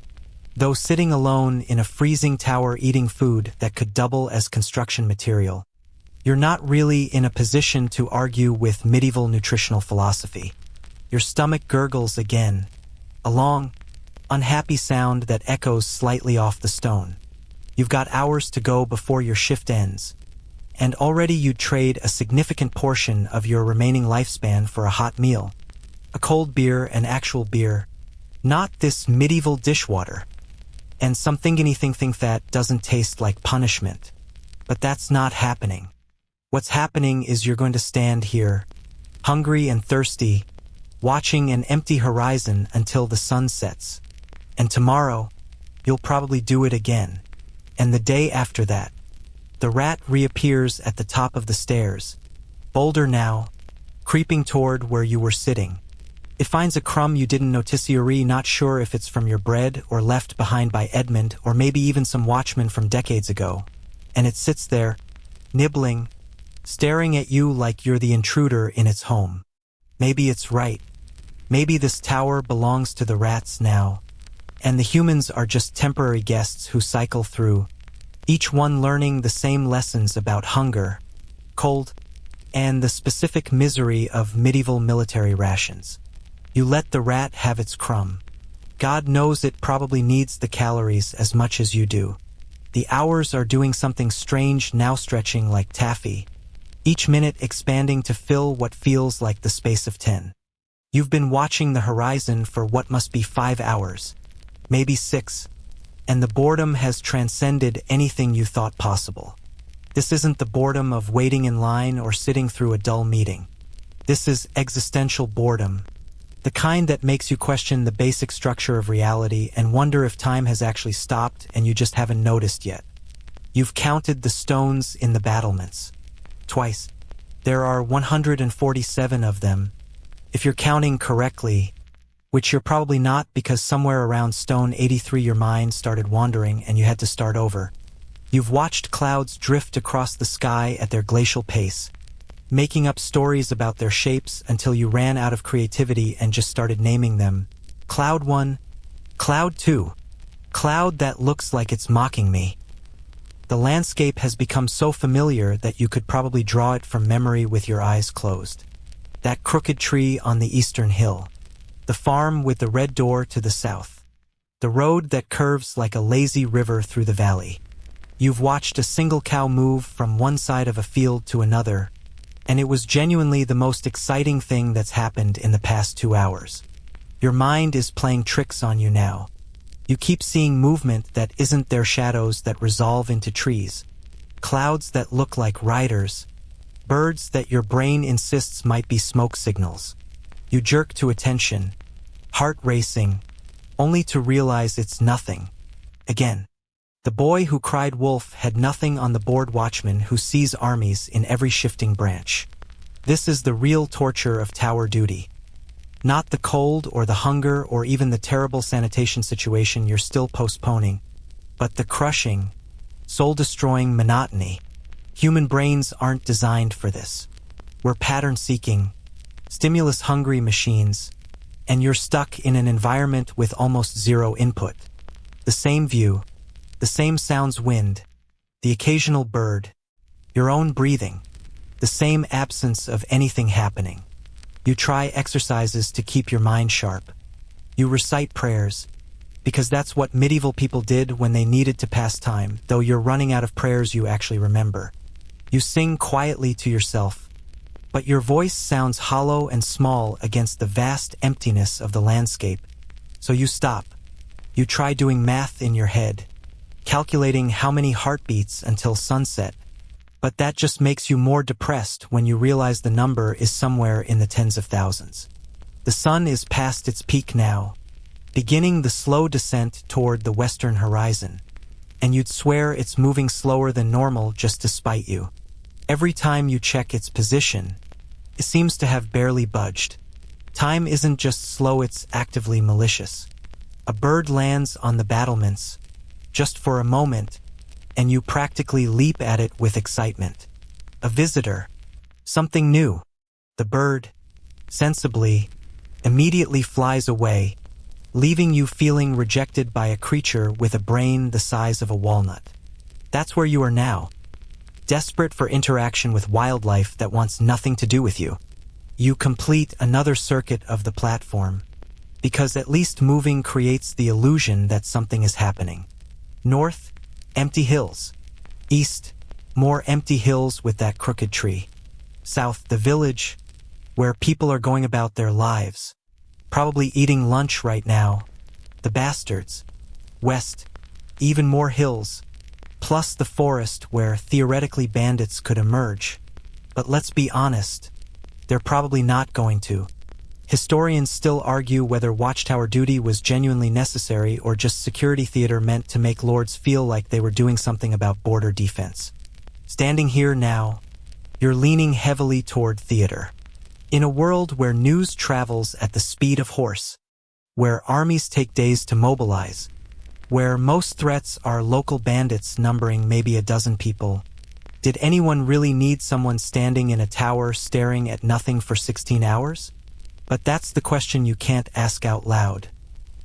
Though sitting alone in a freezing tower eating food that could double as construction material, you're not really in a position to argue with medieval nutritional philosophy. Your stomach gurgles again, a long, unhappy sound that echoes slightly off the stone. You've got hours to go before your shift ends, and already you'd trade a significant portion of your remaining lifespan for a hot meal, a cold beer, an actual beer, not this medieval dishwater, and some think that doesn't taste like punishment. But that's not happening. What's happening is you're going to stand here, hungry and thirsty, watching an empty horizon until the sun sets. And tomorrow, you'll probably do it again. And the day after that, the rat reappears at the top of the stairs, bolder now, creeping toward where you were sitting. It finds a crumb you didn't notice, not sure if it's from your bread or left behind by Edmund or maybe even some watchman from decades ago. And it sits there, nibbling, staring at you like you're the intruder in its home. Maybe it's right. Maybe this tower belongs to the rats now, and the humans are just temporary guests who cycle through, each one learning the same lessons about hunger, cold, and the specific misery of medieval military rations. You let the rat have its crumb. God knows it probably needs the calories as much as you do. The hours are doing something strange now, stretching like taffy, each minute expanding to fill what feels like the space of 10. You've been watching the horizon for what must be 5 hours, maybe 6, and the boredom has transcended anything you thought possible. This isn't the boredom of waiting in line or sitting through a dull meeting. This is existential boredom, the kind that makes you question the basic structure of reality and wonder if time has actually stopped and you just haven't noticed yet. You've counted the stones in the battlements. Twice. There are 147 of them, if you're counting correctly, which you're probably not because somewhere around stone 83 your mind started wandering and you had to start over. You've watched clouds drift across the sky at their glacial pace, making up stories about their shapes until you ran out of creativity and just started naming them. Cloud 1, Cloud 2, cloud that looks like it's mocking me. The landscape has become so familiar that you could probably draw it from memory with your eyes closed. That crooked tree on the eastern hill. The farm with the red door to the south. The road that curves like a lazy river through the valley. You've watched a single cow move from one side of a field to another, and it was genuinely the most exciting thing that's happened in the past 2 hours. Your mind is playing tricks on you now. You keep seeing movement that isn't their shadows that resolve into trees, clouds that look like riders, birds that your brain insists might be smoke signals. You jerk to attention, heart racing, only to realize it's nothing. Again, the boy who cried wolf had nothing on the bored watchman who sees armies in every shifting branch. This is the real torture of tower duty. Not the cold or the hunger or even the terrible sanitation situation you're still postponing, but the crushing, soul-destroying monotony. Human brains aren't designed for this. We're pattern-seeking, stimulus-hungry machines, and you're stuck in an environment with almost zero input. The same view, the same sounds wind, the occasional bird, your own breathing, the same absence of anything happening. You try exercises to keep your mind sharp. You recite prayers, because that's what medieval people did when they needed to pass time, though you're running out of prayers you actually remember. You sing quietly to yourself, but your voice sounds hollow and small against the vast emptiness of the landscape. So you stop. You try doing math in your head, calculating how many heartbeats until sunset, but that just makes you more depressed when you realize the number is somewhere in the tens of thousands. The sun is past its peak now, beginning the slow descent toward the western horizon, and you'd swear it's moving slower than normal just to spite you. Every time you check its position, it seems to have barely budged. Time isn't just slow, it's actively malicious. A bird lands on the battlements, just for a moment, and you practically leap at it with excitement. A visitor, something new. The bird, sensibly, immediately flies away, leaving you feeling rejected by a creature with a brain the size of a walnut. That's where you are now, desperate for interaction with wildlife that wants nothing to do with you. You complete another circuit of the platform, because at least moving creates the illusion that something is happening. North, empty hills. East, more empty hills with that crooked tree. South, the village, where people are going about their lives, probably eating lunch right now. The bastards. West, even more hills, plus the forest where theoretically bandits could emerge. But let's be honest, they're probably not going to. Historians still argue whether Watchtower duty was genuinely necessary or just security theater meant to make lords feel like they were doing something about border defense. Standing here now, you're leaning heavily toward theater. In a world where news travels at the speed of horse, where armies take days to mobilize, where most threats are local bandits numbering maybe a dozen people, did anyone really need someone standing in a tower staring at nothing for 16 hours? But that's the question you can't ask out loud,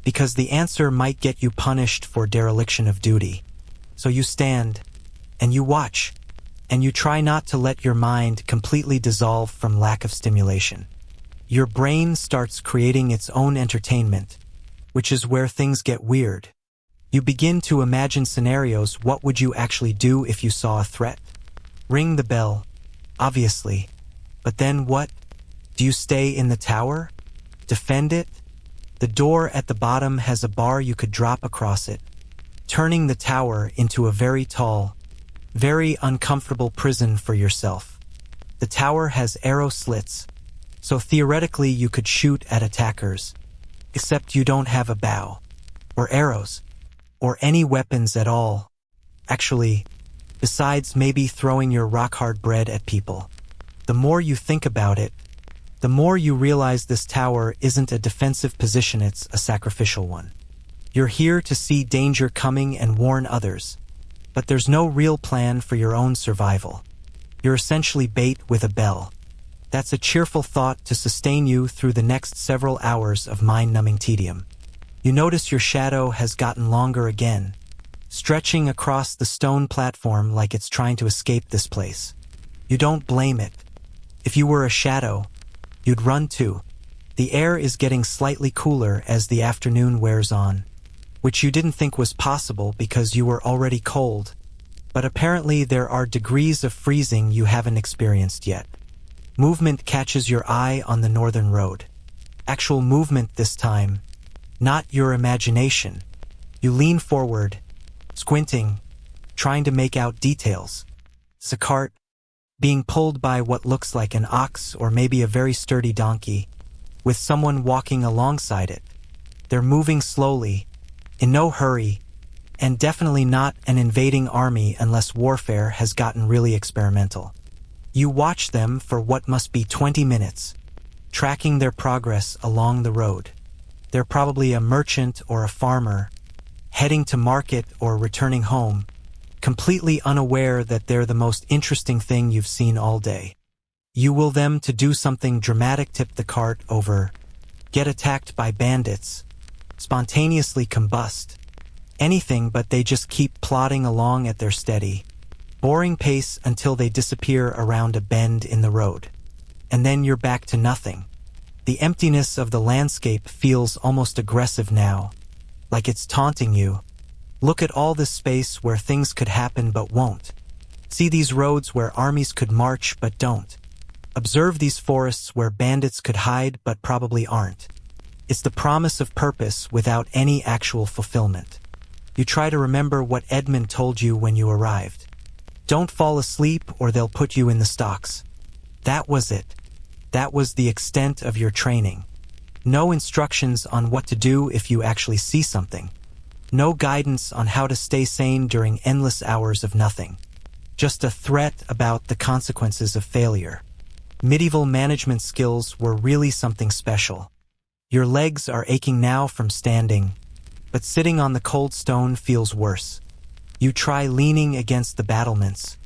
because the answer might get you punished for dereliction of duty. So you stand, and you watch, and you try not to let your mind completely dissolve from lack of stimulation. Your brain starts creating its own entertainment, which is where things get weird. You begin to imagine scenarios. What would you actually do if you saw a threat? Ring the bell, obviously. But then what? Do you stay in the tower? Defend it? The door at the bottom has a bar you could drop across it, turning the tower into a very tall, very uncomfortable prison for yourself. The tower has arrow slits, so theoretically you could shoot at attackers, except you don't have a bow, or arrows, or any weapons at all. Actually, besides maybe throwing your rock-hard bread at people. The more you think about it, the more you realize this tower isn't a defensive position, it's a sacrificial one. You're here to see danger coming and warn others, but there's no real plan for your own survival. You're essentially bait with a bell. That's a cheerful thought to sustain you through the next several hours of mind-numbing tedium. You notice your shadow has gotten longer again, stretching across the stone platform like it's trying to escape this place. You don't blame it. If you were a shadow, you'd run too. The air is getting slightly cooler as the afternoon wears on, which you didn't think was possible because you were already cold. But apparently there are degrees of freezing you haven't experienced yet. Movement catches your eye on the northern road. Actual movement this time, not your imagination. You lean forward, squinting, trying to make out details. It's a cart, being pulled by what looks like an ox or maybe a very sturdy donkey, with someone walking alongside it. They're moving slowly, in no hurry, and definitely not an invading army unless warfare has gotten really experimental. You watch them for what must be 20 minutes, tracking their progress along the road. They're probably a merchant or a farmer, heading to market or returning home, completely unaware that they're the most interesting thing you've seen all day. You will them to do something dramatic, tip the cart over, get attacked by bandits, spontaneously combust. Anything, but they just keep plodding along at their steady, boring pace until they disappear around a bend in the road. And then you're back to nothing. The emptiness of the landscape feels almost aggressive now, like it's taunting you. Look at all this space where things could happen but won't. See these roads where armies could march but don't. Observe these forests where bandits could hide but probably aren't. It's the promise of purpose without any actual fulfillment. You try to remember what Edmund told you when you arrived. Don't fall asleep or they'll put you in the stocks. That was it. That was the extent of your training. No instructions on what to do if you actually see something. No guidance on how to stay sane during endless hours of nothing. Just a threat about the consequences of failure. Medieval management skills were really something special. Your legs are aching now from standing, but sitting on the cold stone feels worse. You try leaning against the battlements,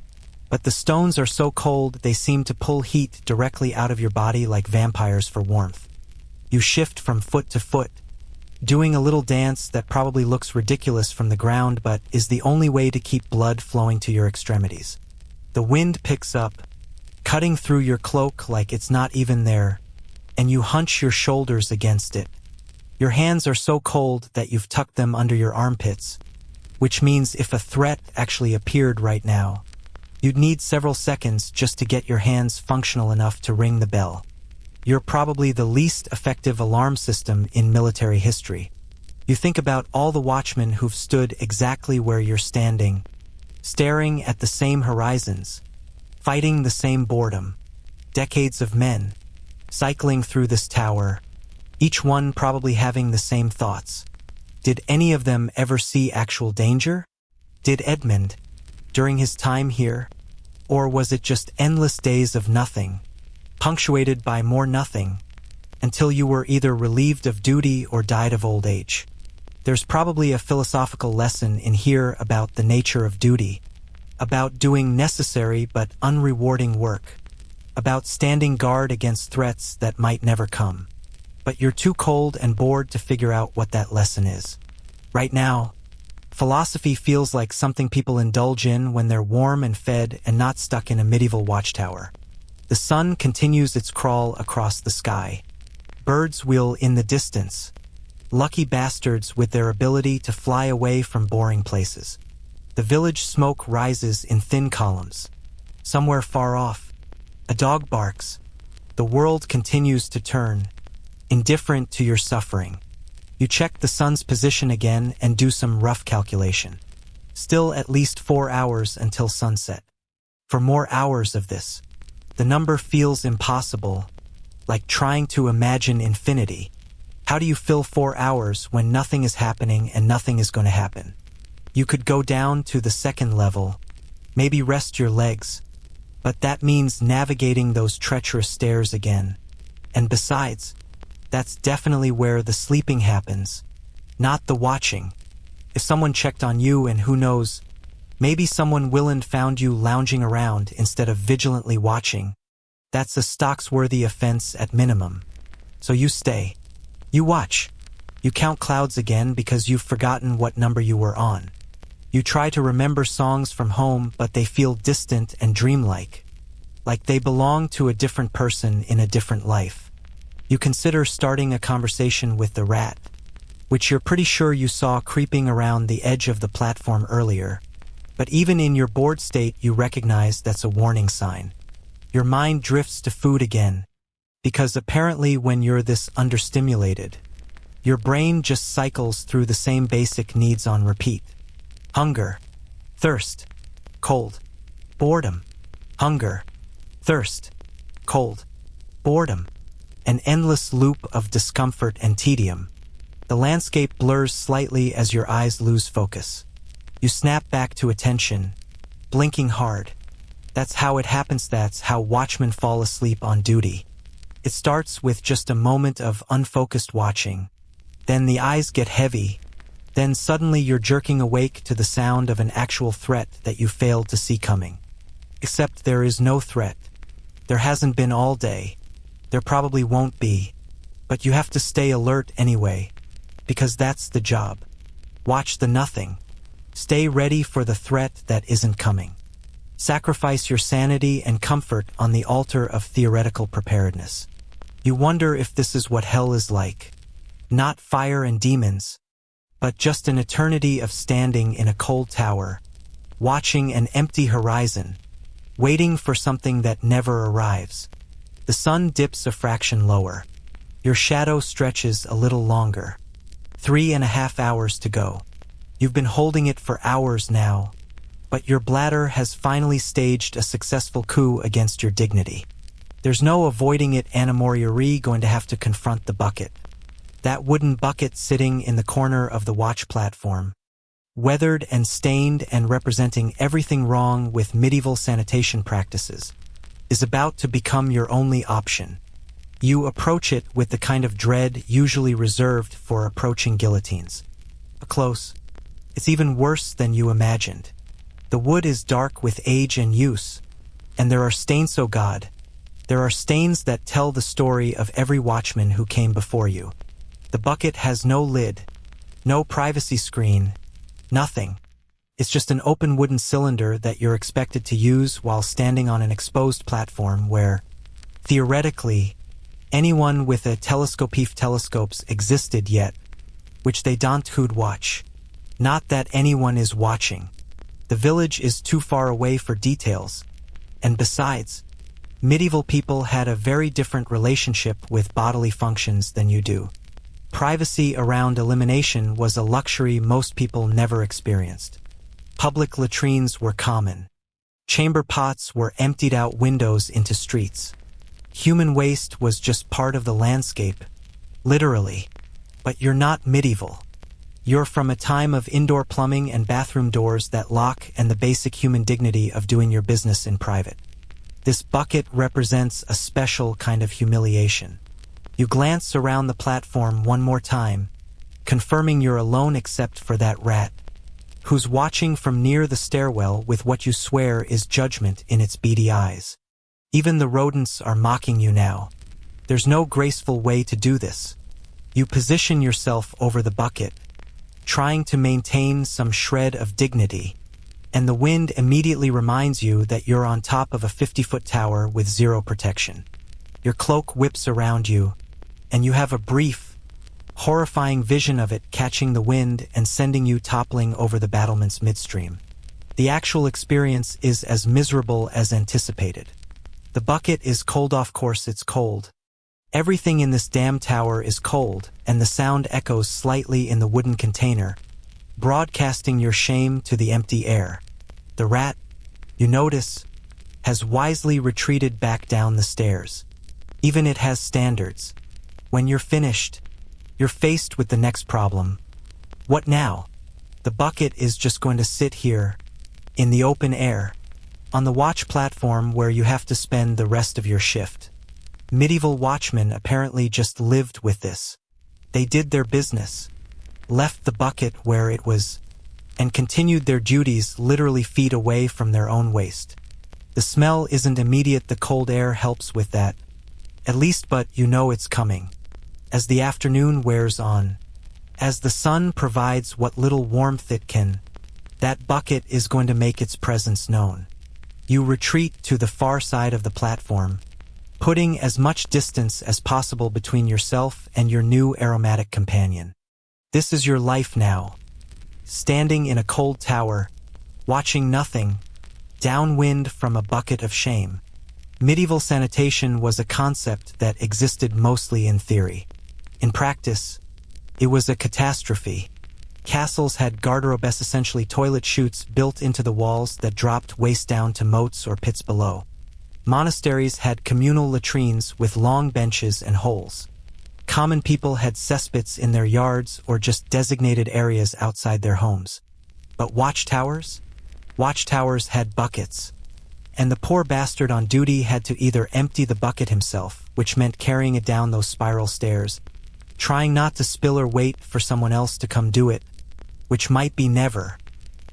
but the stones are so cold they seem to pull heat directly out of your body like vampires for warmth. You shift from foot to foot, doing a little dance that probably looks ridiculous from the ground but is the only way to keep blood flowing to your extremities. The wind picks up, cutting through your cloak like it's not even there, and you hunch your shoulders against it. Your hands are so cold that you've tucked them under your armpits, which means if a threat actually appeared right now, you'd need several seconds just to get your hands functional enough to ring the bell. You're probably the least effective alarm system in military history. You think about all the watchmen who've stood exactly where you're standing, staring at the same horizons, fighting the same boredom. Decades of men, cycling through this tower, each one probably having the same thoughts. Did any of them ever see actual danger? Did Edmund, during his time here? Or was it just endless days of nothing, punctuated by more nothing, until you were either relieved of duty or died of old age? There's probably a philosophical lesson in here about the nature of duty, about doing necessary but unrewarding work, about standing guard against threats that might never come. But you're too cold and bored to figure out what that lesson is. Right now, philosophy feels like something people indulge in when they're warm and fed and not stuck in a medieval watchtower. The sun continues its crawl across the sky. Birds wheel in the distance, lucky bastards with their ability to fly away from boring places. The village smoke rises in thin columns. Somewhere far off, a dog barks. The world continues to turn, indifferent to your suffering. You check the sun's position again and do some rough calculation. Still at least 4 hours until sunset. For more hours of this, the number feels impossible, like trying to imagine infinity. How do you fill 4 hours when nothing is happening and nothing is going to happen? You could go down to the second level, maybe rest your legs, But that means navigating those treacherous stairs again. And besides, that's definitely where the sleeping happens, not the watching. If someone checked on you and who knows, maybe someone willing found you lounging around instead of vigilantly watching, that's a stocks-worthy offense at minimum. So you stay. You watch. You count clouds again because you've forgotten what number you were on. You try to remember songs from home, but they feel distant and dreamlike, like they belong to a different person in a different life. You consider starting a conversation with the rat, which you're pretty sure you saw creeping around the edge of the platform earlier. But even in your bored state, you recognize that's a warning sign. Your mind drifts to food again, because apparently when you're this understimulated, your brain just cycles through the same basic needs on repeat. Hunger, thirst, cold, boredom. Hunger, thirst, cold, boredom. An endless loop of discomfort and tedium. The landscape blurs slightly as your eyes lose focus. You snap back to attention, blinking hard. That's how it happens. That's how watchmen fall asleep on duty. It starts with just a moment of unfocused watching. Then the eyes get heavy. Then suddenly you're jerking awake to the sound of an actual threat that you failed to see coming. Except there is no threat. There hasn't been all day. There probably won't be. But you have to stay alert anyway, because that's the job. Watch the nothing. Stay ready for the threat that isn't coming. Sacrifice your sanity and comfort on the altar of theoretical preparedness. You wonder if this is what hell is like. Not fire and demons, but just an eternity of standing in a cold tower, watching an empty horizon, waiting for something that never arrives. The sun dips a fraction lower. Your shadow stretches a little longer. 3.5 hours to go. You've been holding it for hours now, but your bladder has finally staged a successful coup against your dignity. There's no avoiding it. Anna Moriarty going to have to confront the bucket. That wooden bucket sitting in the corner of the watch platform, weathered and stained and representing everything wrong with medieval sanitation practices, is about to become your only option. You approach it with the kind of dread usually reserved for approaching guillotines. Up close, it's even worse than you imagined. The wood is dark with age and use, and there are stains. Oh God, there are stains that tell the story of every watchman who came before you. The bucket has no lid, no privacy screen, nothing. It's just an open wooden cylinder that you're expected to use while standing on an exposed platform where, theoretically, anyone with a telescopes existed yet, which they don't could watch. Not that anyone is watching. The village is too far away for details. And besides, medieval people had a very different relationship with bodily functions than you do. Privacy around elimination was a luxury most people never experienced. Public latrines were common. Chamber pots were emptied out windows into streets. Human waste was just part of the landscape, literally. But you're not medieval. You're from a time of indoor plumbing and bathroom doors that lock and the basic human dignity of doing your business in private. This bucket represents a special kind of humiliation. You glance around the platform one more time, confirming you're alone except for that rat, who's watching from near the stairwell with what you swear is judgment in its beady eyes. Even the rodents are mocking you now. There's no graceful way to do this. You position yourself over the bucket, trying to maintain some shred of dignity, and the wind immediately reminds you that you're on top of a 50-foot tower with zero protection. Your cloak whips around you, and you have a brief, horrifying vision of it catching the wind and sending you toppling over the battlements midstream. The actual experience is as miserable as anticipated. The bucket is cold. Of course it's cold. Everything in this damn tower is cold, and the sound echoes slightly in the wooden container, broadcasting your shame to the empty air. The rat, you notice, has wisely retreated back down the stairs. Even it has standards. When you're finished, you're faced with the next problem. What now? The bucket is just going to sit here, in the open air, On the watch platform where you have to spend the rest of your shift. Medieval watchmen apparently just lived with this. They did their business, left the bucket where it was, and continued their duties literally feet away from their own waste. The smell isn't immediate, the cold air helps with that, at least, but you know it's coming. As the afternoon wears on, as the sun provides what little warmth it can, that bucket is going to make its presence known. You retreat to the far side of the platform, putting as much distance as possible between yourself and your new aromatic companion. This is your life now. Standing in a cold tower, watching nothing, downwind from a bucket of shame. Medieval sanitation was a concept that existed mostly in theory. In practice, it was a catastrophe. Castles had garderobes, essentially toilet chutes built into the walls that dropped waste down to moats or pits below. Monasteries had communal latrines with long benches and holes. Common people had cesspits in their yards or just designated areas outside their homes. But watchtowers? Watchtowers had buckets. And the poor bastard on duty had to either empty the bucket himself, which meant carrying it down those spiral stairs, trying not to spill or wait for someone else to come do it, which might be never.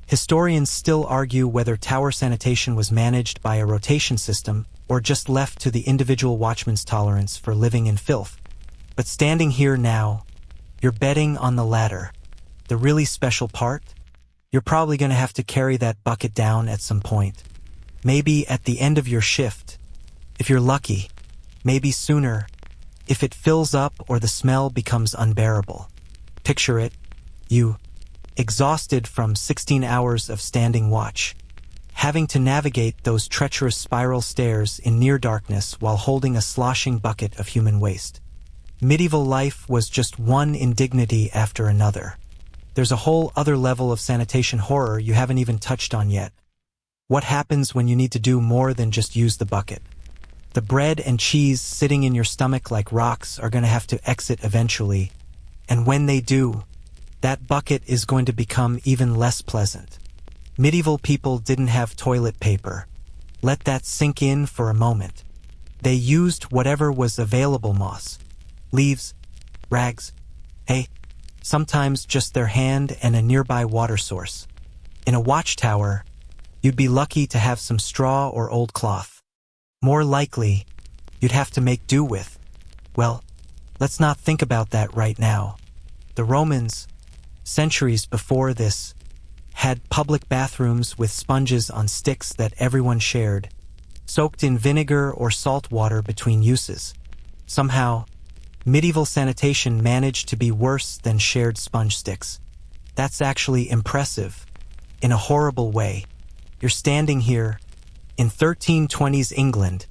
Historians still argue whether tower sanitation was managed by a rotation system or just left to the individual watchman's tolerance for living in filth. But standing here now, you're betting on the latter. The really special part? You're probably going to have to carry that bucket down at some point. Maybe at the end of your shift, if you're lucky. Maybe sooner, if it fills up or the smell becomes unbearable. Picture it, you, exhausted from 16 hours of standing watch, having to navigate those treacherous spiral stairs in near darkness while holding a sloshing bucket of human waste. Medieval life was just one indignity after another. There's a whole other level of sanitation horror you haven't even touched on yet. What happens when you need to do more than just use the bucket? The bread and cheese sitting in your stomach like rocks are going to have to exit eventually, and when they do, that bucket is going to become even less pleasant. Medieval people didn't have toilet paper. Let that sink in for a moment. They used whatever was available: moss, leaves, rags, hay, sometimes just their hand and a nearby water source. In a watchtower, you'd be lucky to have some straw or old cloth. More likely, you'd have to make do with. Well, let's not think about that right now. The Romans, centuries before this, had public bathrooms with sponges on sticks that everyone shared, soaked in vinegar or salt water between uses. Somehow, medieval sanitation managed to be worse than shared sponge sticks. That's actually impressive, in a horrible way. You're standing here, in 1320s England,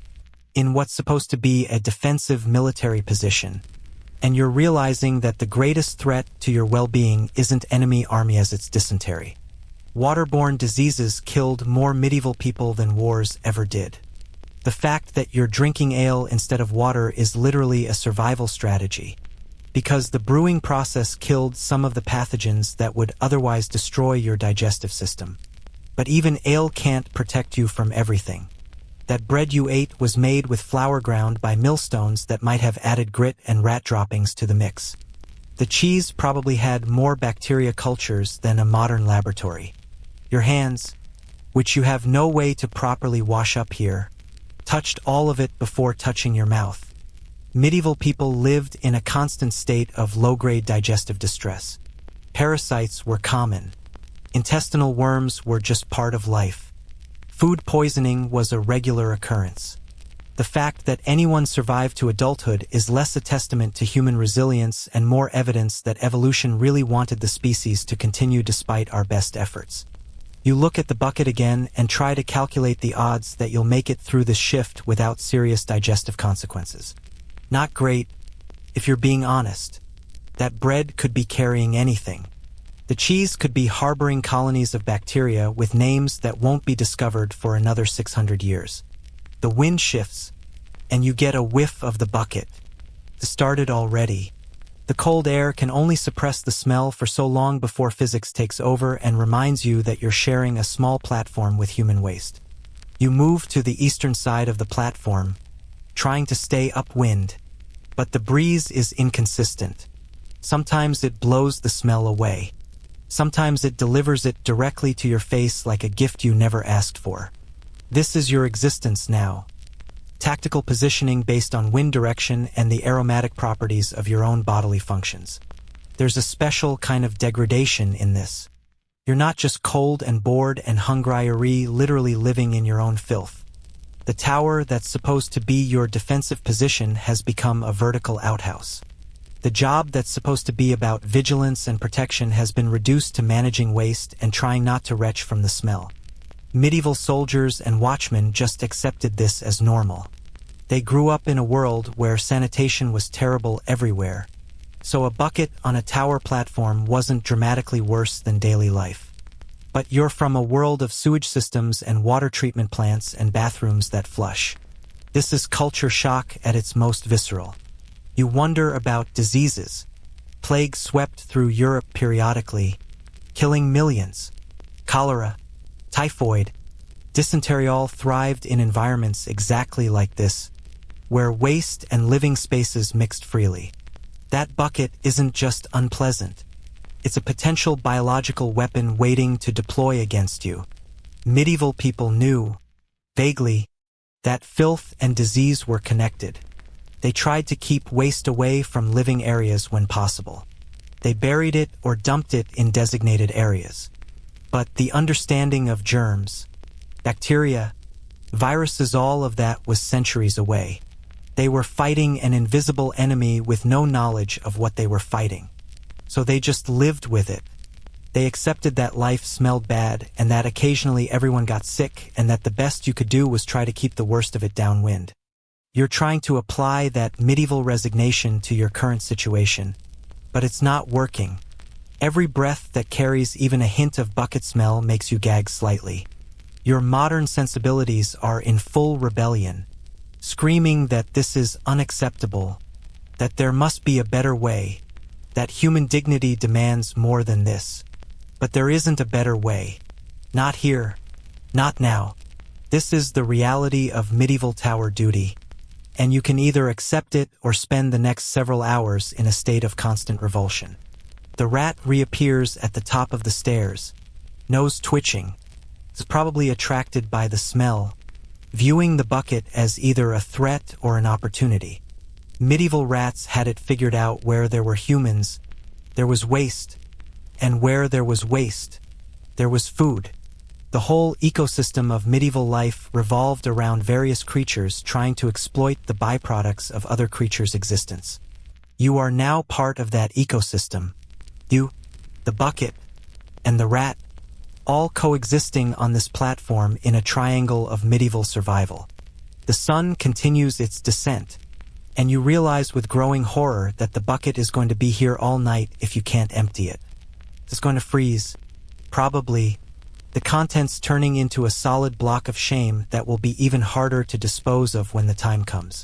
in what's supposed to be a defensive military position, and you're realizing that the greatest threat to your well-being isn't enemy army as it's dysentery. Waterborne diseases killed more medieval people than wars ever did. The fact that you're drinking ale instead of water is literally a survival strategy, because the brewing process killed some of the pathogens that would otherwise destroy your digestive system. But even ale can't protect you from everything. That bread you ate was made with flour ground by millstones that might have added grit and rat droppings to the mix. The cheese probably had more bacteria cultures than a modern laboratory. Your hands, which you have no way to properly wash up here, touched all of it before touching your mouth. Medieval people lived in a constant state of low-grade digestive distress. Parasites were common. Intestinal worms were just part of life. Food poisoning was a regular occurrence. The fact that anyone survived to adulthood is less a testament to human resilience and more evidence that evolution really wanted the species to continue despite our best efforts. You look at the bucket again and try to calculate the odds that you'll make it through this shift without serious digestive consequences. Not great, if you're being honest. That bread could be carrying anything. The cheese could be harboring colonies of bacteria with names that won't be discovered for another 600 years. The wind shifts, and you get a whiff of the bucket. It started already. The cold air can only suppress the smell for so long before physics takes over and reminds you that you're sharing a small platform with human waste. You move to the eastern side of the platform, trying to stay upwind, but the breeze is inconsistent. Sometimes it blows the smell away. Sometimes it delivers it directly to your face like a gift you never asked for. This is your existence now. Tactical positioning based on wind direction and the aromatic properties of your own bodily functions. There's a special kind of degradation in this. You're not just cold and bored and hungry, literally living in your own filth. The tower that's supposed to be your defensive position has become a vertical outhouse. The job that's supposed to be about vigilance and protection has been reduced to managing waste and trying not to retch from the smell. Medieval soldiers and watchmen just accepted this as normal. They grew up in a world where sanitation was terrible everywhere, so a bucket on a tower platform wasn't dramatically worse than daily life. But you're from a world of sewage systems and water treatment plants and bathrooms that flush. This is culture shock at its most visceral. You wonder about diseases. Plague swept through Europe periodically, killing millions. Cholera, typhoid, dysentery all thrived in environments exactly like this, where waste and living spaces mixed freely. That bucket isn't just unpleasant. It's a potential biological weapon waiting to deploy against you. Medieval people knew, vaguely, that filth and disease were connected. They tried to keep waste away from living areas when possible. They buried it or dumped it in designated areas. But the understanding of germs, bacteria, viruses, all of that was centuries away. They were fighting an invisible enemy with no knowledge of what they were fighting. So they just lived with it. They accepted that life smelled bad and that occasionally everyone got sick and that the best you could do was try to keep the worst of it downwind. You're trying to apply that medieval resignation to your current situation, but it's not working. Every breath that carries even a hint of bucket smell makes you gag slightly. Your modern sensibilities are in full rebellion, screaming that this is unacceptable, that there must be a better way, that human dignity demands more than this. But there isn't a better way. Not here. Not now. This is the reality of medieval tower duty, and you can either accept it or spend the next several hours in a state of constant revulsion. The rat reappears at the top of the stairs, nose twitching. It's probably attracted by the smell, viewing the bucket as either a threat or an opportunity. Medieval rats had it figured out: where there were humans, there was waste, and where there was waste, there was food. The whole ecosystem of medieval life revolved around various creatures trying to exploit the byproducts of other creatures' existence. You are now part of that ecosystem. You, the bucket, and the rat, all coexisting on this platform in a triangle of medieval survival. The sun continues its descent, and you realize with growing horror that the bucket is going to be here all night if you can't empty it. It's going to freeze, probably, the contents turning into a solid block of shame that will be even harder to dispose of when the time comes.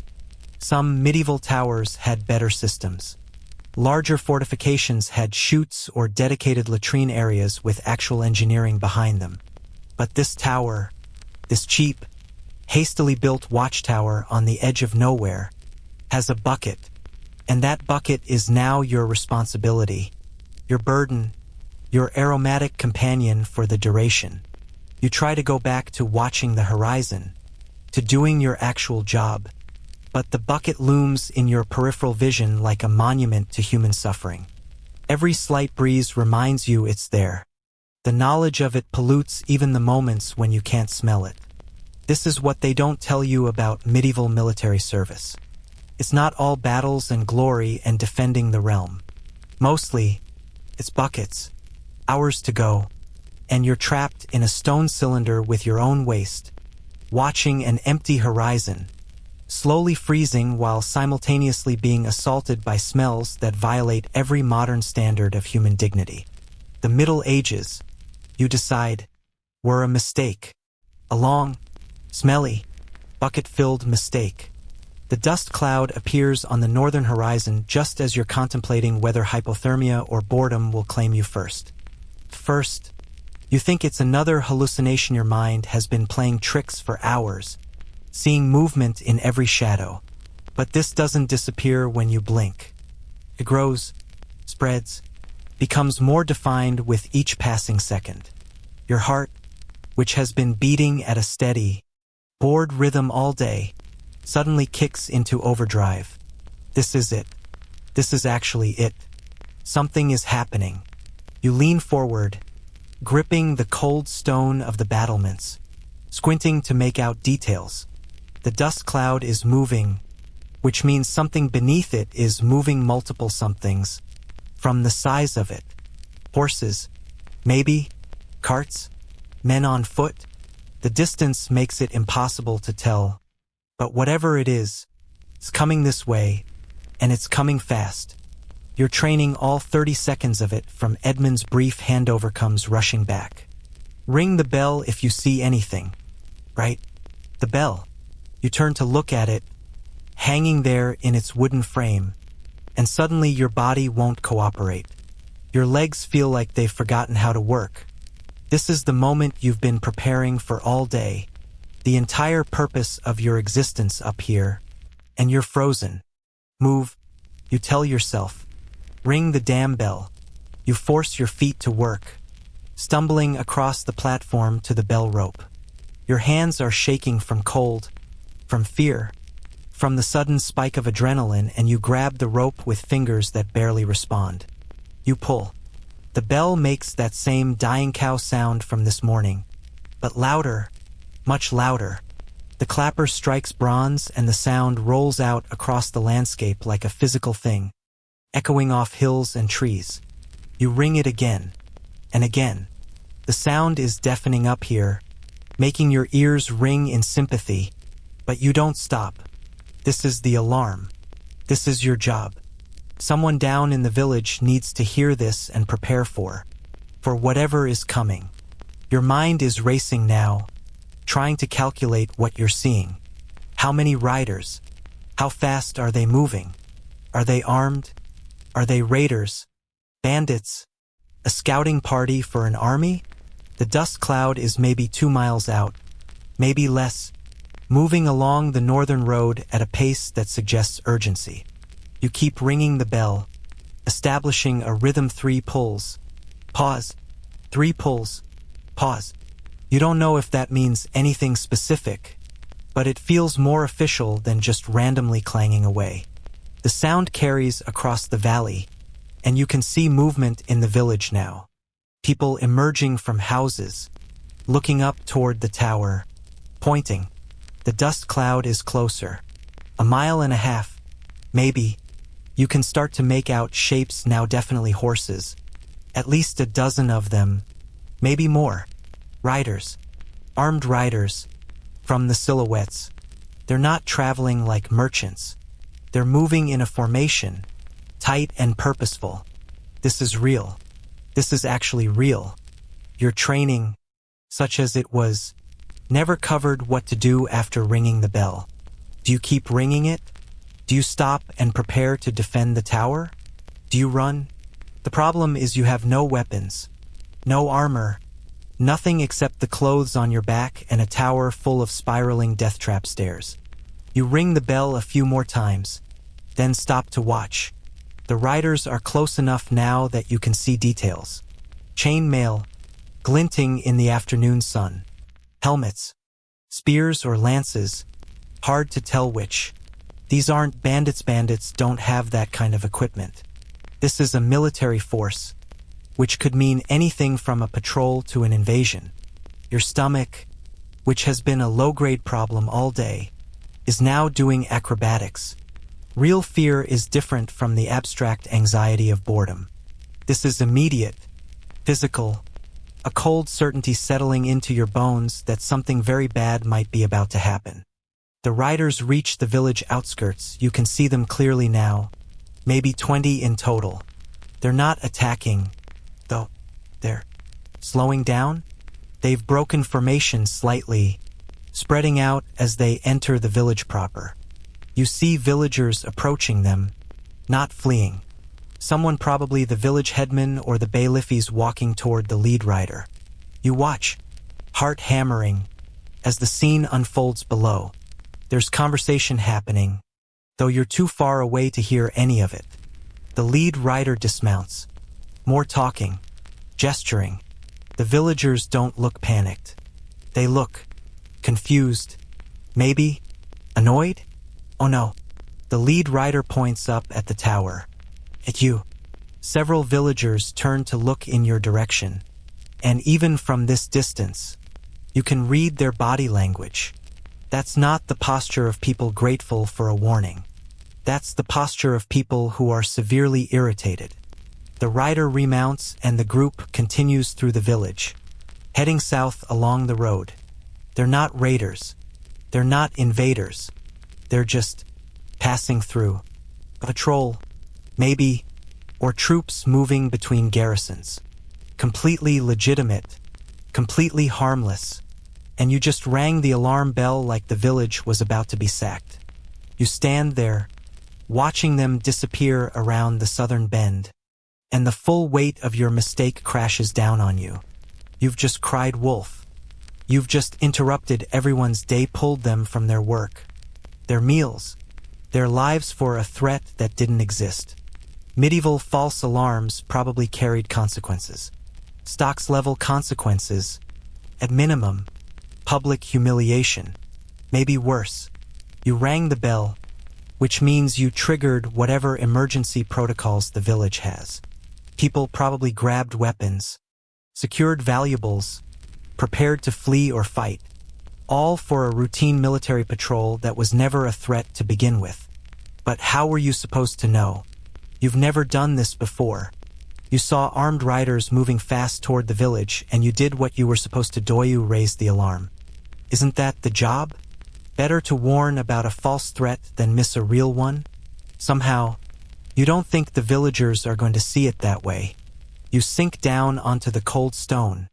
Some medieval towers had better systems. Larger fortifications had chutes or dedicated latrine areas with actual engineering behind them. But this tower, this cheap, hastily built watchtower on the edge of nowhere, has a bucket, and that bucket is now your responsibility, your burden, your aromatic companion for the duration. You try to go back to watching the horizon, to doing your actual job, but the bucket looms in your peripheral vision like a monument to human suffering. Every slight breeze reminds you it's there. The knowledge of it pollutes even the moments when you can't smell it. This is what they don't tell you about medieval military service. It's not all battles and glory and defending the realm. Mostly, it's buckets, hours to go, and you're trapped in a stone cylinder with your own waste, watching an empty horizon, slowly freezing while simultaneously being assaulted by smells that violate every modern standard of human dignity. The Middle Ages, you decide, were a mistake. A long, smelly, bucket-filled mistake. The dust cloud appears on the northern horizon just as you're contemplating whether hypothermia or boredom will claim you first. First, You think it's another hallucination. Your mind has been playing tricks for hours, seeing movement in every shadow. But this doesn't disappear when you blink. It grows, spreads, becomes more defined with each passing second. Your heart, which has been beating at a steady, bored rhythm all day, suddenly kicks into overdrive. This is it. This is actually it. Something is happening. You lean forward, gripping the cold stone of the battlements, squinting to make out details. The dust cloud is moving, which means something beneath it is moving. Multiple somethings. From the size of it. Horses, maybe, carts, men on foot. The distance makes it impossible to tell. But whatever it is, it's coming this way, and it's coming fast. You're training all 30 seconds of it. From Edmund's brief handover comes rushing back. Ring the bell if you see anything. Right? The bell. You turn to look at it, hanging there in its wooden frame, and suddenly your body won't cooperate. Your legs feel like they've forgotten how to work. This is the moment you've been preparing for all day, the entire purpose of your existence up here, and you're frozen. Move, you tell yourself. Ring the damn bell. You force your feet to work, stumbling across the platform to the bell rope. Your hands are shaking from cold, from fear, from the sudden spike of adrenaline, and you grab the rope with fingers that barely respond. You pull. The bell makes that same dying cow sound from this morning, but louder, much louder. The clapper strikes bronze and the sound rolls out across the landscape like a physical thing, echoing off hills and trees. You ring it again, and again. The sound is deafening up here, making your ears ring in sympathy, but you don't stop. This is the alarm. This is your job. Someone down in the village needs to hear this and prepare for whatever is coming. Your mind is racing now, trying to calculate what you're seeing. How many riders? How fast are they moving? Are they armed? Are they raiders? Bandits? A scouting party for an army? The dust cloud is maybe 2 miles out, maybe less, moving along the northern road at a pace that suggests urgency. You keep ringing the bell, establishing a rhythm. 3 pulls. Pause. 3 pulls. Pause. You don't know if that means anything specific, but it feels more official than just randomly clanging away. The sound carries across the valley, and you can see movement in the village now. People emerging from houses, looking up toward the tower, pointing. The dust cloud is closer. 1.5 miles, maybe. You can start to make out shapes now. Definitely horses. At least a dozen of them, maybe more. Riders. Armed riders. From the silhouettes. They're not traveling like merchants. They're moving in a formation, tight and purposeful. This is real. This is actually real. Your training, such as it was, never covered what to do after ringing the bell. Do you keep ringing it? Do you stop and prepare to defend the tower? Do you run? The problem is you have no weapons, no armor, nothing except the clothes on your back and a tower full of spiraling death trap stairs. You ring the bell a few more times, then stop to watch. The riders are close enough now that you can see details. Chain mail, glinting in the afternoon sun. Helmets, spears or lances, hard to tell which. These aren't bandits. Bandits don't have that kind of equipment. This is a military force, which could mean anything from a patrol to an invasion. Your stomach, which has been a low-grade problem all day, is now doing acrobatics. Real fear is different from the abstract anxiety of boredom. This is immediate, physical, a cold certainty settling into your bones that something very bad might be about to happen. The riders reach the village outskirts. You can see them clearly now, maybe 20 in total. They're not attacking, though. They're slowing down. They've broken formation slightly, spreading out as they enter the village proper. You see villagers approaching them, not fleeing. Someone, probably the village headman or the bailiff, is walking toward the lead rider. You watch, heart hammering, as the scene unfolds below. There's conversation happening, though you're too far away to hear any of it. The lead rider dismounts. More talking, gesturing. The villagers don't look panicked. They look confused, maybe annoyed? Oh no. The lead rider points up at the tower. At you. Several villagers turn to look in your direction. And even from this distance, you can read their body language. That's not the posture of people grateful for a warning. That's the posture of people who are severely irritated. The rider remounts and the group continues through the village, heading south along the road. They're not raiders. They're not invaders. They're just passing through. A patrol, maybe, or troops moving between garrisons. Completely legitimate, completely harmless. And you just rang the alarm bell like the village was about to be sacked. You stand there, watching them disappear around the southern bend, and the full weight of your mistake crashes down on you. You've just cried wolf. You've just interrupted everyone's day, pulled them from their work, their meals, their lives for a threat that didn't exist. Medieval false alarms probably carried consequences. Stocks-level consequences. At minimum, public humiliation. Maybe worse. You rang the bell, which means you triggered whatever emergency protocols the village has. People probably grabbed weapons, secured valuables, prepared to flee or fight, all for a routine military patrol that was never a threat to begin with. But how were you supposed to know? You've never done this before. You saw armed riders moving fast toward the village, and you did what you were supposed to do. You raised the alarm. Isn't that the job? Better to warn about a false threat than miss a real one? Somehow, you don't think the villagers are going to see it that way. You sink down onto the cold stone,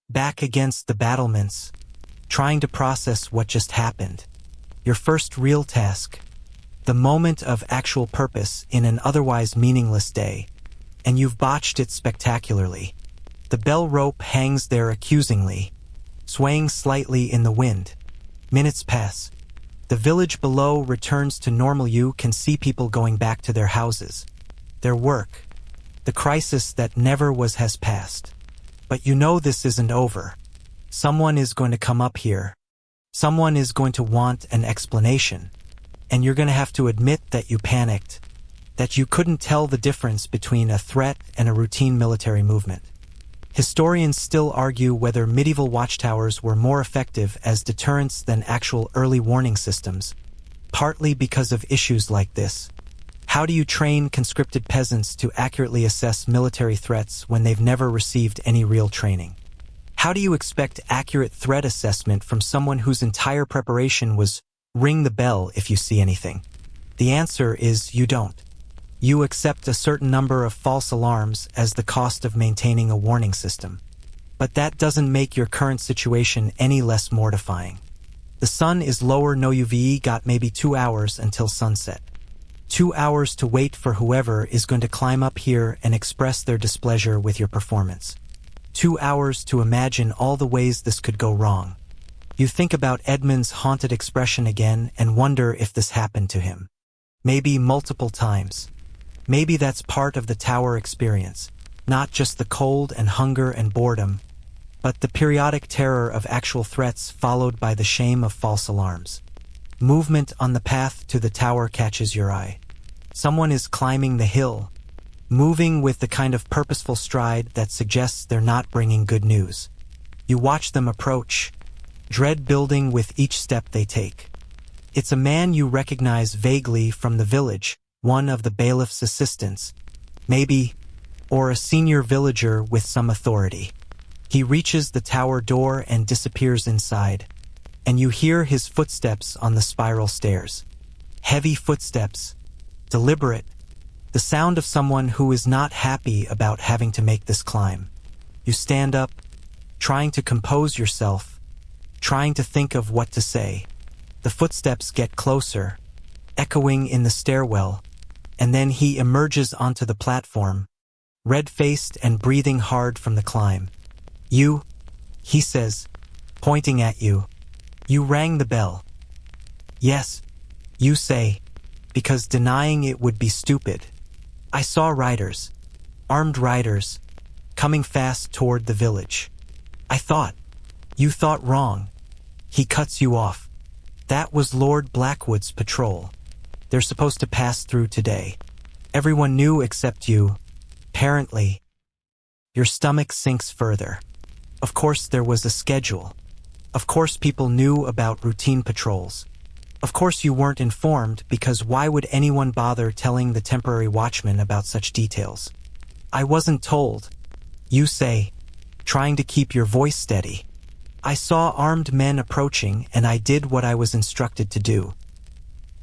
back against the battlements, trying to process what just happened. Your first real task, the moment of actual purpose in an otherwise meaningless day, and you've botched it spectacularly. The bell rope hangs there accusingly, swaying slightly in the wind. Minutes pass. The village below returns to normal. You can see people going back to their houses, their work. The crisis that never was has passed. But you know this isn't over. Someone is going to come up here. Someone is going to want an explanation. And you're going to have to admit that you panicked, that you couldn't tell the difference between a threat and a routine military movement. Historians still argue whether medieval watchtowers were more effective as deterrents than actual early warning systems, partly because of issues like this. How do you train conscripted peasants to accurately assess military threats when they've never received any real training? How do you expect accurate threat assessment from someone whose entire preparation was ring the bell if you see anything? The answer is you don't. You accept a certain number of false alarms as the cost of maintaining a warning system. But that doesn't make your current situation any less mortifying. The sun is lower. No, you've got maybe 2 hours until sunset. 2 hours to wait for whoever is going to climb up here and express their displeasure with your performance. 2 hours to imagine all the ways this could go wrong. You think about Edmund's haunted expression again and wonder if this happened to him. Maybe multiple times. Maybe that's part of the tower experience, not just the cold and hunger and boredom, but the periodic terror of actual threats followed by the shame of false alarms. Movement on the path to the tower catches your eye. Someone is climbing the hill, moving with the kind of purposeful stride that suggests they're not bringing good news. You watch them approach, dread building with each step they take. It's a man you recognize vaguely from the village, one of the bailiff's assistants, maybe, or a senior villager with some authority. He reaches the tower door and disappears inside, and you hear his footsteps on the spiral stairs. Heavy footsteps, deliberate, the sound of someone who is not happy about having to make this climb. You stand up, trying to compose yourself, trying to think of what to say. The footsteps get closer, echoing in the stairwell, and then he emerges onto the platform, red-faced and breathing hard from the climb. You he says, pointing at you. You rang the bell. Yes, you say, because denying it would be stupid. I saw riders, armed riders, coming fast toward the village. I thought. You thought wrong. He cuts you off. That was Lord Blackwood's patrol. They're supposed to pass through today. Everyone knew except you. Apparently. Your stomach sinks further. Of course there was a schedule. Of course people knew about routine patrols. Of course you weren't informed, because why would anyone bother telling the temporary watchman about such details? I wasn't told. You say, trying to keep your voice steady. I saw armed men approaching, and I did what I was instructed to do.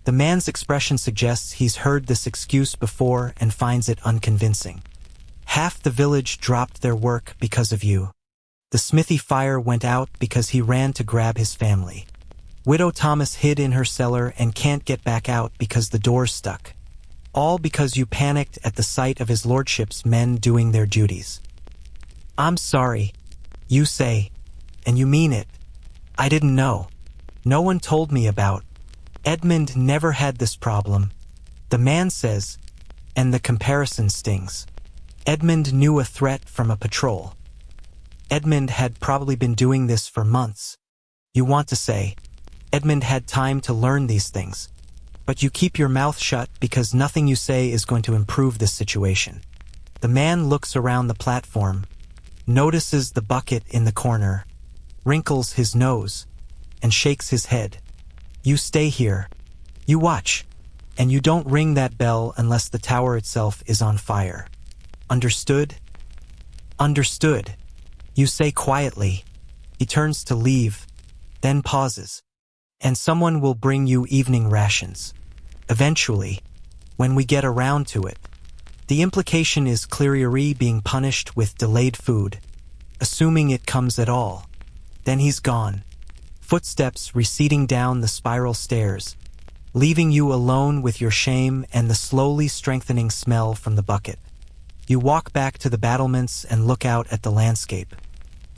The man's expression suggests he's heard this excuse before and finds it unconvincing. Half the village dropped their work because of you. The smithy fire went out because he ran to grab his family. Widow Thomas hid in her cellar and can't get back out because the door's stuck. All because you panicked at the sight of his lordship's men doing their duties. I'm sorry, you say, and you mean it. I didn't know. No one told me about. Edmund never had this problem. The man says, and the comparison stings. Edmund knew a threat from a patrol. Edmund had probably been doing this for months. You want to say, Edmund had time to learn these things. But you keep your mouth shut because nothing you say is going to improve this situation. The man looks around the platform, notices the bucket in the corner, wrinkles his nose, and shakes his head. You stay here. You watch. And you don't ring that bell unless the tower itself is on fire. Understood? Understood. You say quietly. He turns to leave, then pauses. And someone will bring you evening rations. Eventually, when we get around to it. The implication is Cleary being punished with delayed food, assuming it comes at all. Then he's gone. Footsteps receding down the spiral stairs, leaving you alone with your shame and the slowly strengthening smell from the bucket. You walk back to the battlements and look out at the landscape.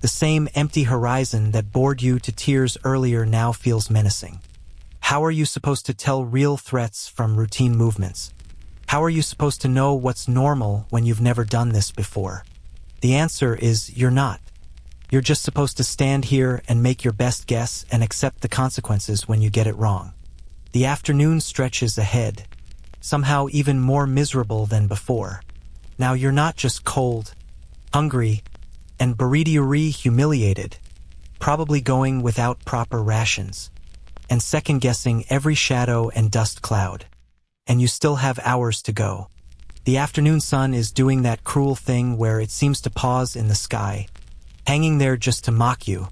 The same empty horizon that bored you to tears earlier now feels menacing. How are you supposed to tell real threats from routine movements? How are you supposed to know what's normal when you've never done this before? The answer is you're not. You're just supposed to stand here and make your best guess and accept the consequences when you get it wrong. The afternoon stretches ahead, somehow even more miserable than before. Now you're not just cold, hungry, and humiliated, probably going without proper rations, and second-guessing every shadow and dust cloud. And you still have hours to go. The afternoon sun is doing that cruel thing where it seems to pause in the sky, hanging there just to mock you.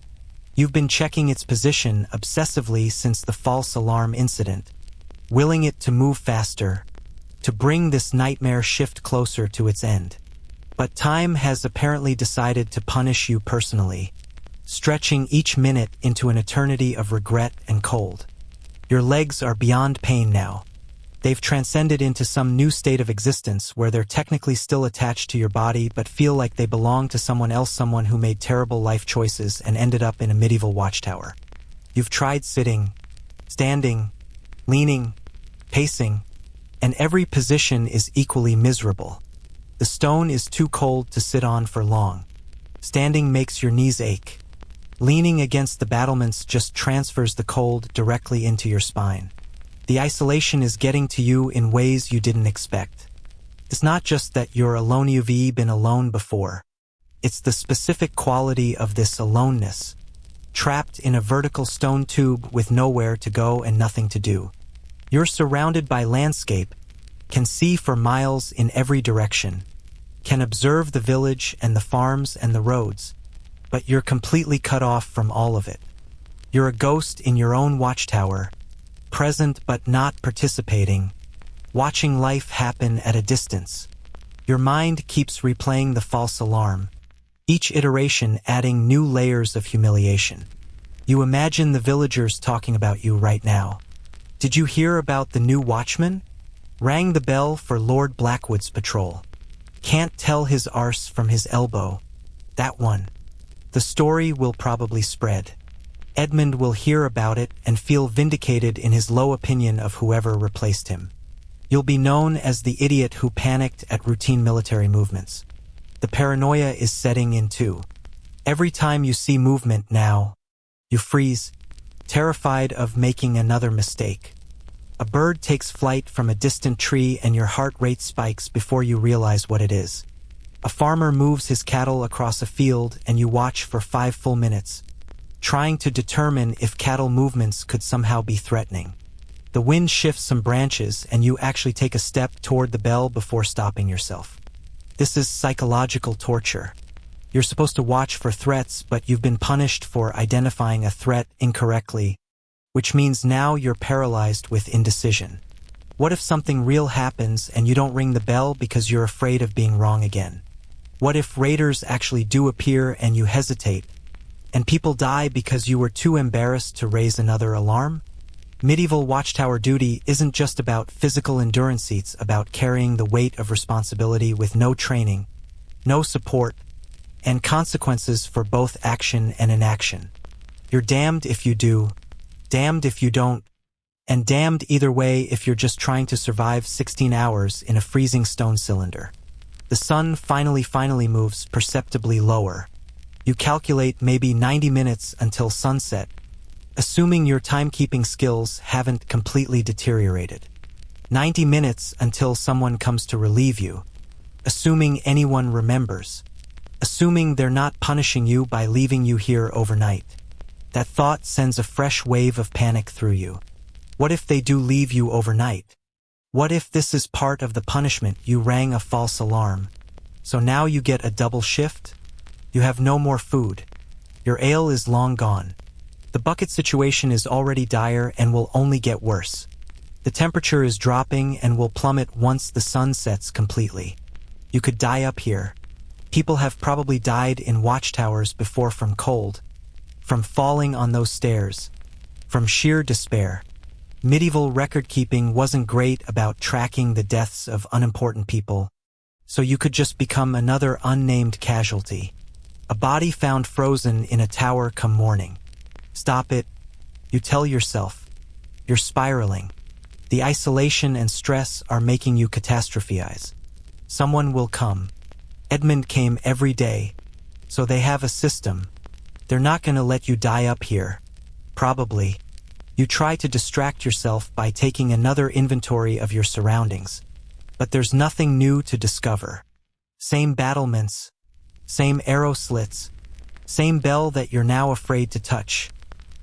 You've been checking its position obsessively since the false alarm incident, willing it to move faster, to bring this nightmare shift closer to its end. But time has apparently decided to punish you personally, stretching each minute into an eternity of regret and cold. Your legs are beyond pain now. They've transcended into some new state of existence where they're technically still attached to your body but feel like they belong to someone else, someone who made terrible life choices and ended up in a medieval watchtower. You've tried sitting, standing, leaning, pacing, and every position is equally miserable. The stone is too cold to sit on for long. Standing makes your knees ache. Leaning against the battlements just transfers the cold directly into your spine. The isolation is getting to you in ways you didn't expect. It's not just that you're alone, you've been alone before. It's the specific quality of this aloneness, trapped in a vertical stone tube with nowhere to go and nothing to do. You're surrounded by landscape, can see for miles in every direction, can observe the village and the farms and the roads, but you're completely cut off from all of it. You're a ghost in your own watchtower, present but not participating, watching life happen at a distance. Your mind keeps replaying the false alarm, each iteration adding new layers of humiliation. You imagine the villagers talking about you right now. Did you hear about the new watchman? Rang the bell for Lord Blackwood's patrol. Can't tell his arse from his elbow. That one. The story will probably spread. Edmund will hear about it and feel vindicated in his low opinion of whoever replaced him. You'll be known as the idiot who panicked at routine military movements. The paranoia is setting in too. Every time you see movement now, you freeze, terrified of making another mistake. A bird takes flight from a distant tree and your heart rate spikes before you realize what it is. A farmer moves his cattle across a field and you watch for 5 full minutes, trying to determine if cattle movements could somehow be threatening. The wind shifts some branches and you actually take a step toward the bell before stopping yourself. This is psychological torture. You're supposed to watch for threats, but you've been punished for identifying a threat incorrectly, which means now you're paralyzed with indecision. What if something real happens and you don't ring the bell because you're afraid of being wrong again? What if raiders actually do appear and you hesitate, and people die because you were too embarrassed to raise another alarm? Medieval Watchtower duty isn't just about physical endurance, it's about carrying the weight of responsibility with no training, no support, and consequences for both action and inaction. You're damned if you do, damned if you don't, and damned either way if you're just trying to survive 16 hours in a freezing stone cylinder. The sun finally moves perceptibly lower. You calculate maybe 90 minutes until sunset, assuming your timekeeping skills haven't completely deteriorated. 90 minutes until someone comes to relieve you, assuming anyone remembers, assuming they're not punishing you by leaving you here overnight. That thought sends a fresh wave of panic through you. What if they do leave you overnight? What if this is part of the punishment? You rang a false alarm, so now you get a double shift? You have no more food. Your ale is long gone. The bucket situation is already dire and will only get worse. The temperature is dropping and will plummet once the sun sets completely. You could die up here. People have probably died in watchtowers before from cold, from falling on those stairs, from sheer despair. Medieval record-keeping wasn't great about tracking the deaths of unimportant people, so you could just become another unnamed casualty. A body found frozen in a tower come morning. Stop it, you tell yourself. You're spiraling. The isolation and stress are making you catastrophize. Someone will come. Edmund came every day, so they have a system. They're not going to let you die up here. Probably. You try to distract yourself by taking another inventory of your surroundings, but there's nothing new to discover. Same battlements, same arrow slits, same bell that you're now afraid to touch.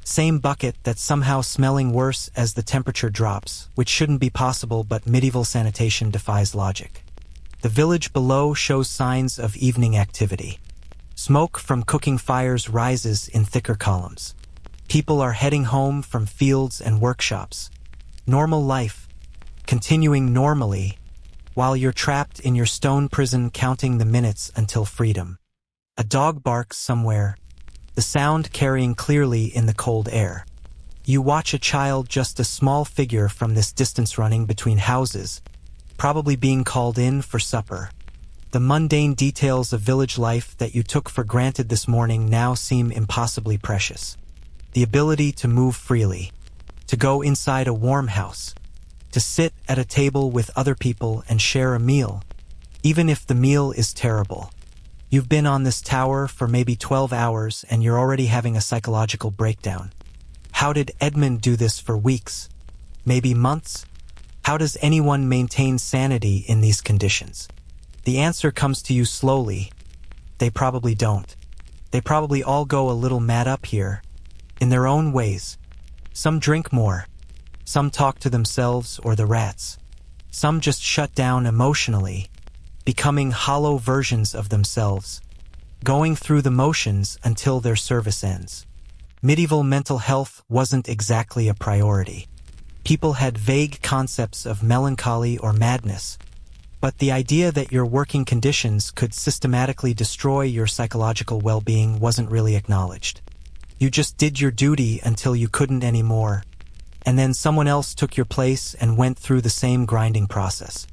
Same bucket that's somehow smelling worse as the temperature drops, which shouldn't be possible, but medieval sanitation defies logic. The village below shows signs of evening activity. Smoke from cooking fires rises in thicker columns. People are heading home from fields and workshops. Normal life, continuing normally, while you're trapped in your stone prison counting the minutes until freedom. A dog barks somewhere, the sound carrying clearly in the cold air. You watch a child, just a small figure from this distance, running between houses, probably being called in for supper. The mundane details of village life that you took for granted this morning now seem impossibly precious. The ability to move freely, to go inside a warm house, to sit at a table with other people and share a meal, even if the meal is terrible. You've been on this tower for maybe 12 hours and you're already having a psychological breakdown. How did Edmund do this for weeks? Maybe months? How does anyone maintain sanity in these conditions? The answer comes to you slowly. They probably don't. They probably all go a little mad up here, in their own ways. Some drink more. Some talk to themselves or the rats. Some just shut down emotionally, becoming hollow versions of themselves, going through the motions until their service ends. Medieval mental health wasn't exactly a priority. People had vague concepts of melancholy or madness, but the idea that your working conditions could systematically destroy your psychological well-being wasn't really acknowledged. You just did your duty until you couldn't anymore, and then someone else took your place and went through the same grinding process.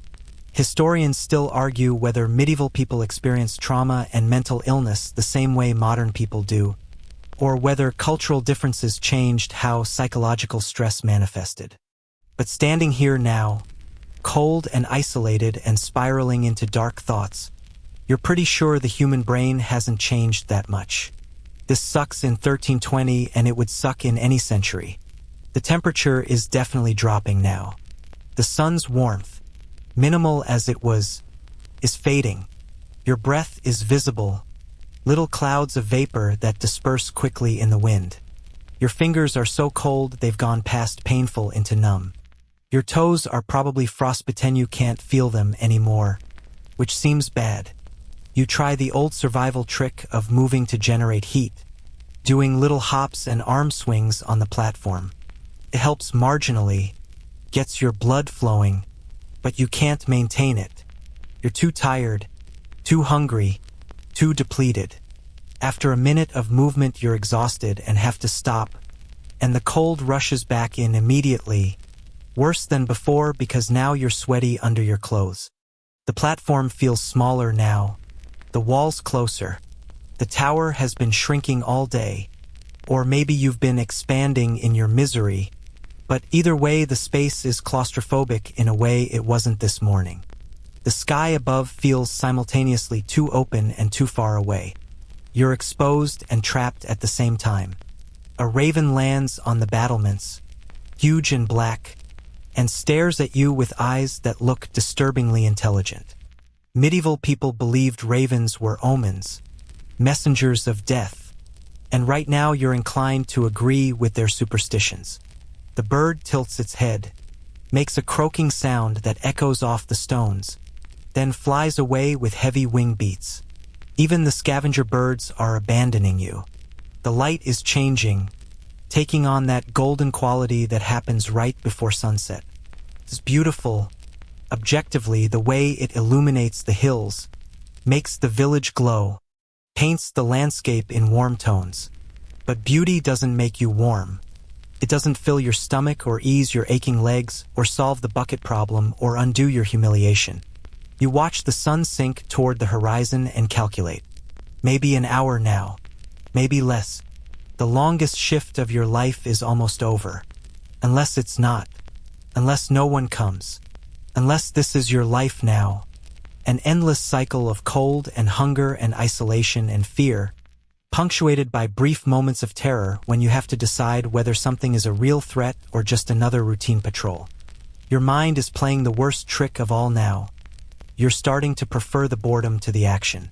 Historians still argue whether medieval people experienced trauma and mental illness the same way modern people do, or whether cultural differences changed how psychological stress manifested. But standing here now, cold and isolated and spiraling into dark thoughts, you're pretty sure the human brain hasn't changed that much. This sucks in 1320 and it would suck in any century. The temperature is definitely dropping now. The sun's warmth, minimal as it was, is fading. Your breath is visible, little clouds of vapor that disperse quickly in the wind. Your fingers are so cold they've gone past painful into numb. Your toes are probably frostbitten, you can't feel them anymore, which seems bad. You try the old survival trick of moving to generate heat, doing little hops and arm swings on the platform. It helps marginally, gets your blood flowing, but you can't maintain it. You're too tired, too hungry, too depleted. After a minute of movement, you're exhausted and have to stop, and the cold rushes back in immediately, worse than before because now you're sweaty under your clothes. The platform feels smaller now, the walls closer. The tower has been shrinking all day, or maybe you've been expanding in your misery, but either way the space is claustrophobic in a way it wasn't this morning. The sky above feels simultaneously too open and too far away. You're exposed and trapped at the same time. A raven lands on the battlements, huge and black, and stares at you with eyes that look disturbingly intelligent. Medieval people believed ravens were omens, messengers of death, and right now you're inclined to agree with their superstitions. The bird tilts its head, makes a croaking sound that echoes off the stones, then flies away with heavy wing beats. Even the scavenger birds are abandoning you. The light is changing, taking on that golden quality that happens right before sunset. It's beautiful, objectively, the way it illuminates the hills, makes the village glow, paints the landscape in warm tones. But beauty doesn't make you warm. It doesn't fill your stomach or ease your aching legs or solve the bucket problem or undo your humiliation. You watch the sun sink toward the horizon and calculate. Maybe an hour now, maybe less. The longest shift of your life is almost over. Unless it's not. Unless no one comes. Unless this is your life now. An endless cycle of cold and hunger and isolation and fear, punctuated by brief moments of terror when you have to decide whether something is a real threat or just another routine patrol. Your mind is playing the worst trick of all now. You're starting to prefer the boredom to the action.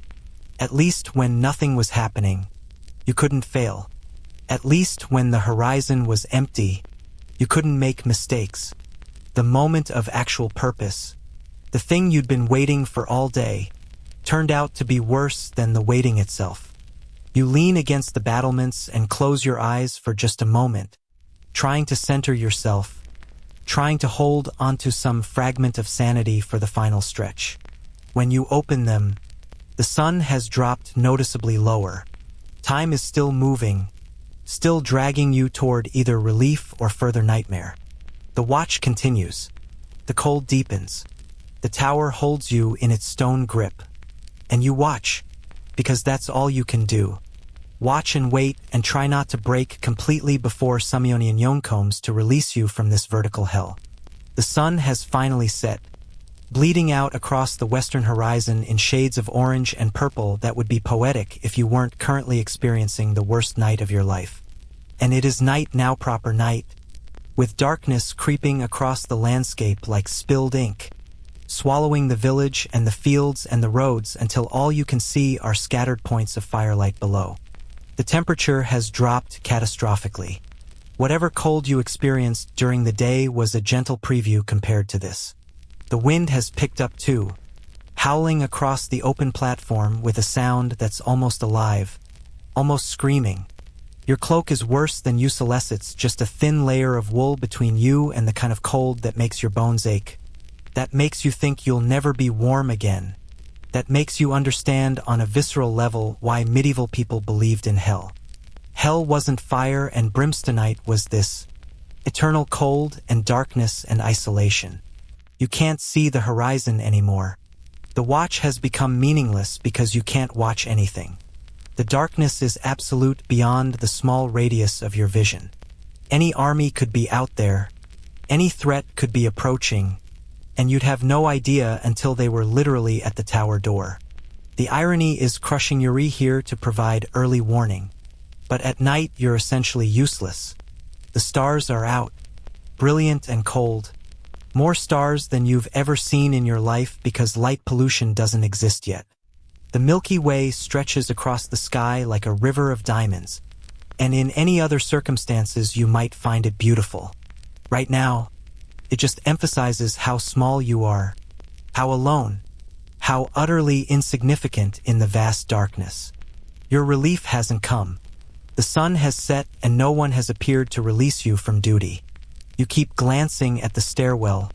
At least when nothing was happening, you couldn't fail. At least when the horizon was empty, you couldn't make mistakes. The moment of actual purpose, the thing you'd been waiting for all day, turned out to be worse than the waiting itself. You lean against the battlements and close your eyes for just a moment, trying to center yourself, trying to hold onto some fragment of sanity for the final stretch. When you open them, the sun has dropped noticeably lower. Time is still moving, still dragging you toward either relief or further nightmare. The watch continues. The cold deepens. The tower holds you in its stone grip. And you watch, because that's all you can do. Watch and wait and try not to break completely before Samyonian comes to release you from this vertical hell. The sun has finally set, bleeding out across the western horizon in shades of orange and purple that would be poetic if you weren't currently experiencing the worst night of your life. And it is night now, proper night, with darkness creeping across the landscape like spilled ink, swallowing the village and the fields and the roads until all you can see are scattered points of firelight below. The temperature has dropped catastrophically. Whatever cold you experienced during the day was a gentle preview compared to this. The wind has picked up too, howling across the open platform with a sound that's almost alive, almost screaming. Your cloak is worse than useless, it's just a thin layer of wool between you and the kind of cold that makes your bones ache, that makes you think you'll never be warm again, that makes you understand on a visceral level why medieval people believed in hell. Hell wasn't fire and brimstonite, was this eternal cold and darkness and isolation. You can't see the horizon anymore. The watch has become meaningless because you can't watch anything. The darkness is absolute beyond the small radius of your vision. Any army could be out there, any threat could be approaching, and you'd have no idea until they were literally at the tower door. The irony is crushing. You're here to provide early warning, but at night you're essentially useless. The stars are out, brilliant and cold, more stars than you've ever seen in your life because light pollution doesn't exist yet. The Milky Way stretches across the sky like a river of diamonds, and in any other circumstances you might find it beautiful. Right now, it just emphasizes how small you are, how alone, how utterly insignificant in the vast darkness. Your relief hasn't come. The sun has set and no one has appeared to release you from duty. You keep glancing at the stairwell,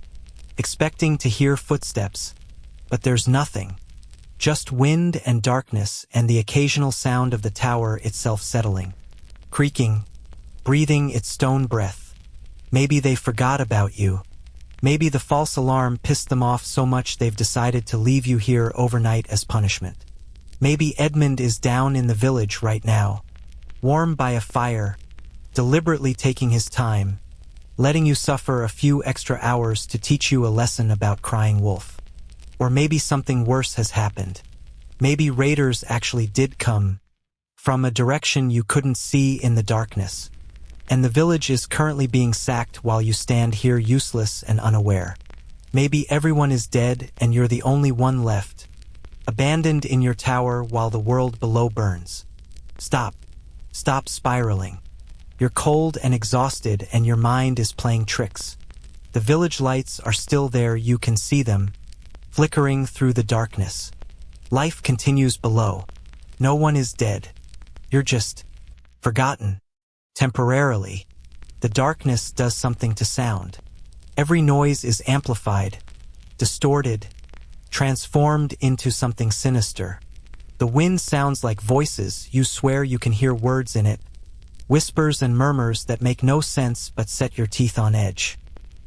expecting to hear footsteps, but there's nothing. Just wind and darkness and the occasional sound of the tower itself settling, creaking, breathing its stone breath. Maybe they forgot about you. Maybe the false alarm pissed them off so much they've decided to leave you here overnight as punishment. Maybe Edmund is down in the village right now, warm by a fire, deliberately taking his time, letting you suffer a few extra hours to teach you a lesson about crying wolf. Or maybe something worse has happened. Maybe raiders actually did come from a direction you couldn't see in the darkness, and the village is currently being sacked while you stand here useless and unaware. Maybe everyone is dead and you're the only one left, abandoned in your tower while the world below burns. Stop. Stop spiraling. You're cold and exhausted and your mind is playing tricks. The village lights are still there, you can see them, flickering through the darkness. Life continues below. No one is dead. You're just forgotten. Temporarily. The darkness does something to sound. Every noise is amplified, distorted, transformed into something sinister. The wind sounds like voices. You swear you can hear words in it. Whispers and murmurs that make no sense but set your teeth on edge.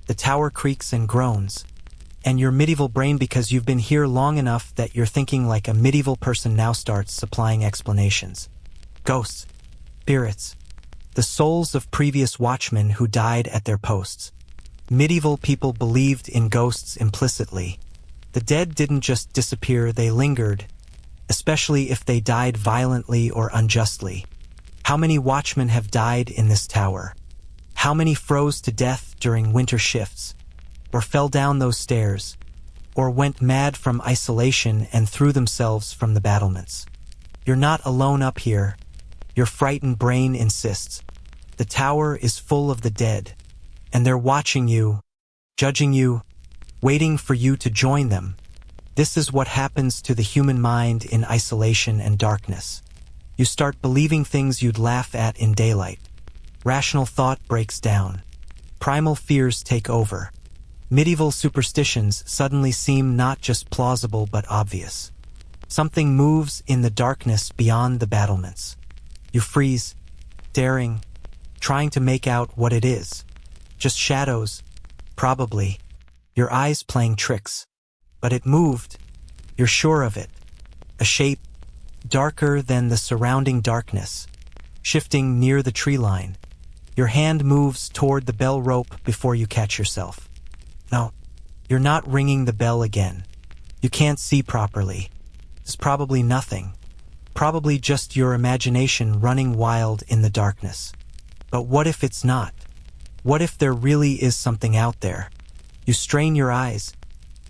The tower creaks and groans. And your medieval brain, because you've been here long enough that you're thinking like a medieval person, now starts supplying explanations. Ghosts. Spirits. The souls of previous watchmen who died at their posts. Medieval people believed in ghosts implicitly. The dead didn't just disappear, they lingered, especially if they died violently or unjustly. How many watchmen have died in this tower? How many froze to death during winter shifts? Or fell down those stairs? Or went mad from isolation and threw themselves from the battlements? You're not alone up here. Your frightened brain insists. The tower is full of the dead, and they're watching you, judging you, waiting for you to join them. This is what happens to the human mind in isolation and darkness. You start believing things you'd laugh at in daylight. Rational thought breaks down. Primal fears take over. Medieval superstitions suddenly seem not just plausible but obvious. Something moves in the darkness beyond the battlements. You freeze, staring, trying to make out what it is. Just shadows, probably. Your eyes playing tricks. But it moved. You're sure of it. A shape, darker than the surrounding darkness, shifting near the tree line. Your hand moves toward the bell rope before you catch yourself. No, you're not ringing the bell again. You can't see properly. It's probably nothing. Probably just your imagination running wild in the darkness. But what if it's not? What if there really is something out there? You strain your eyes,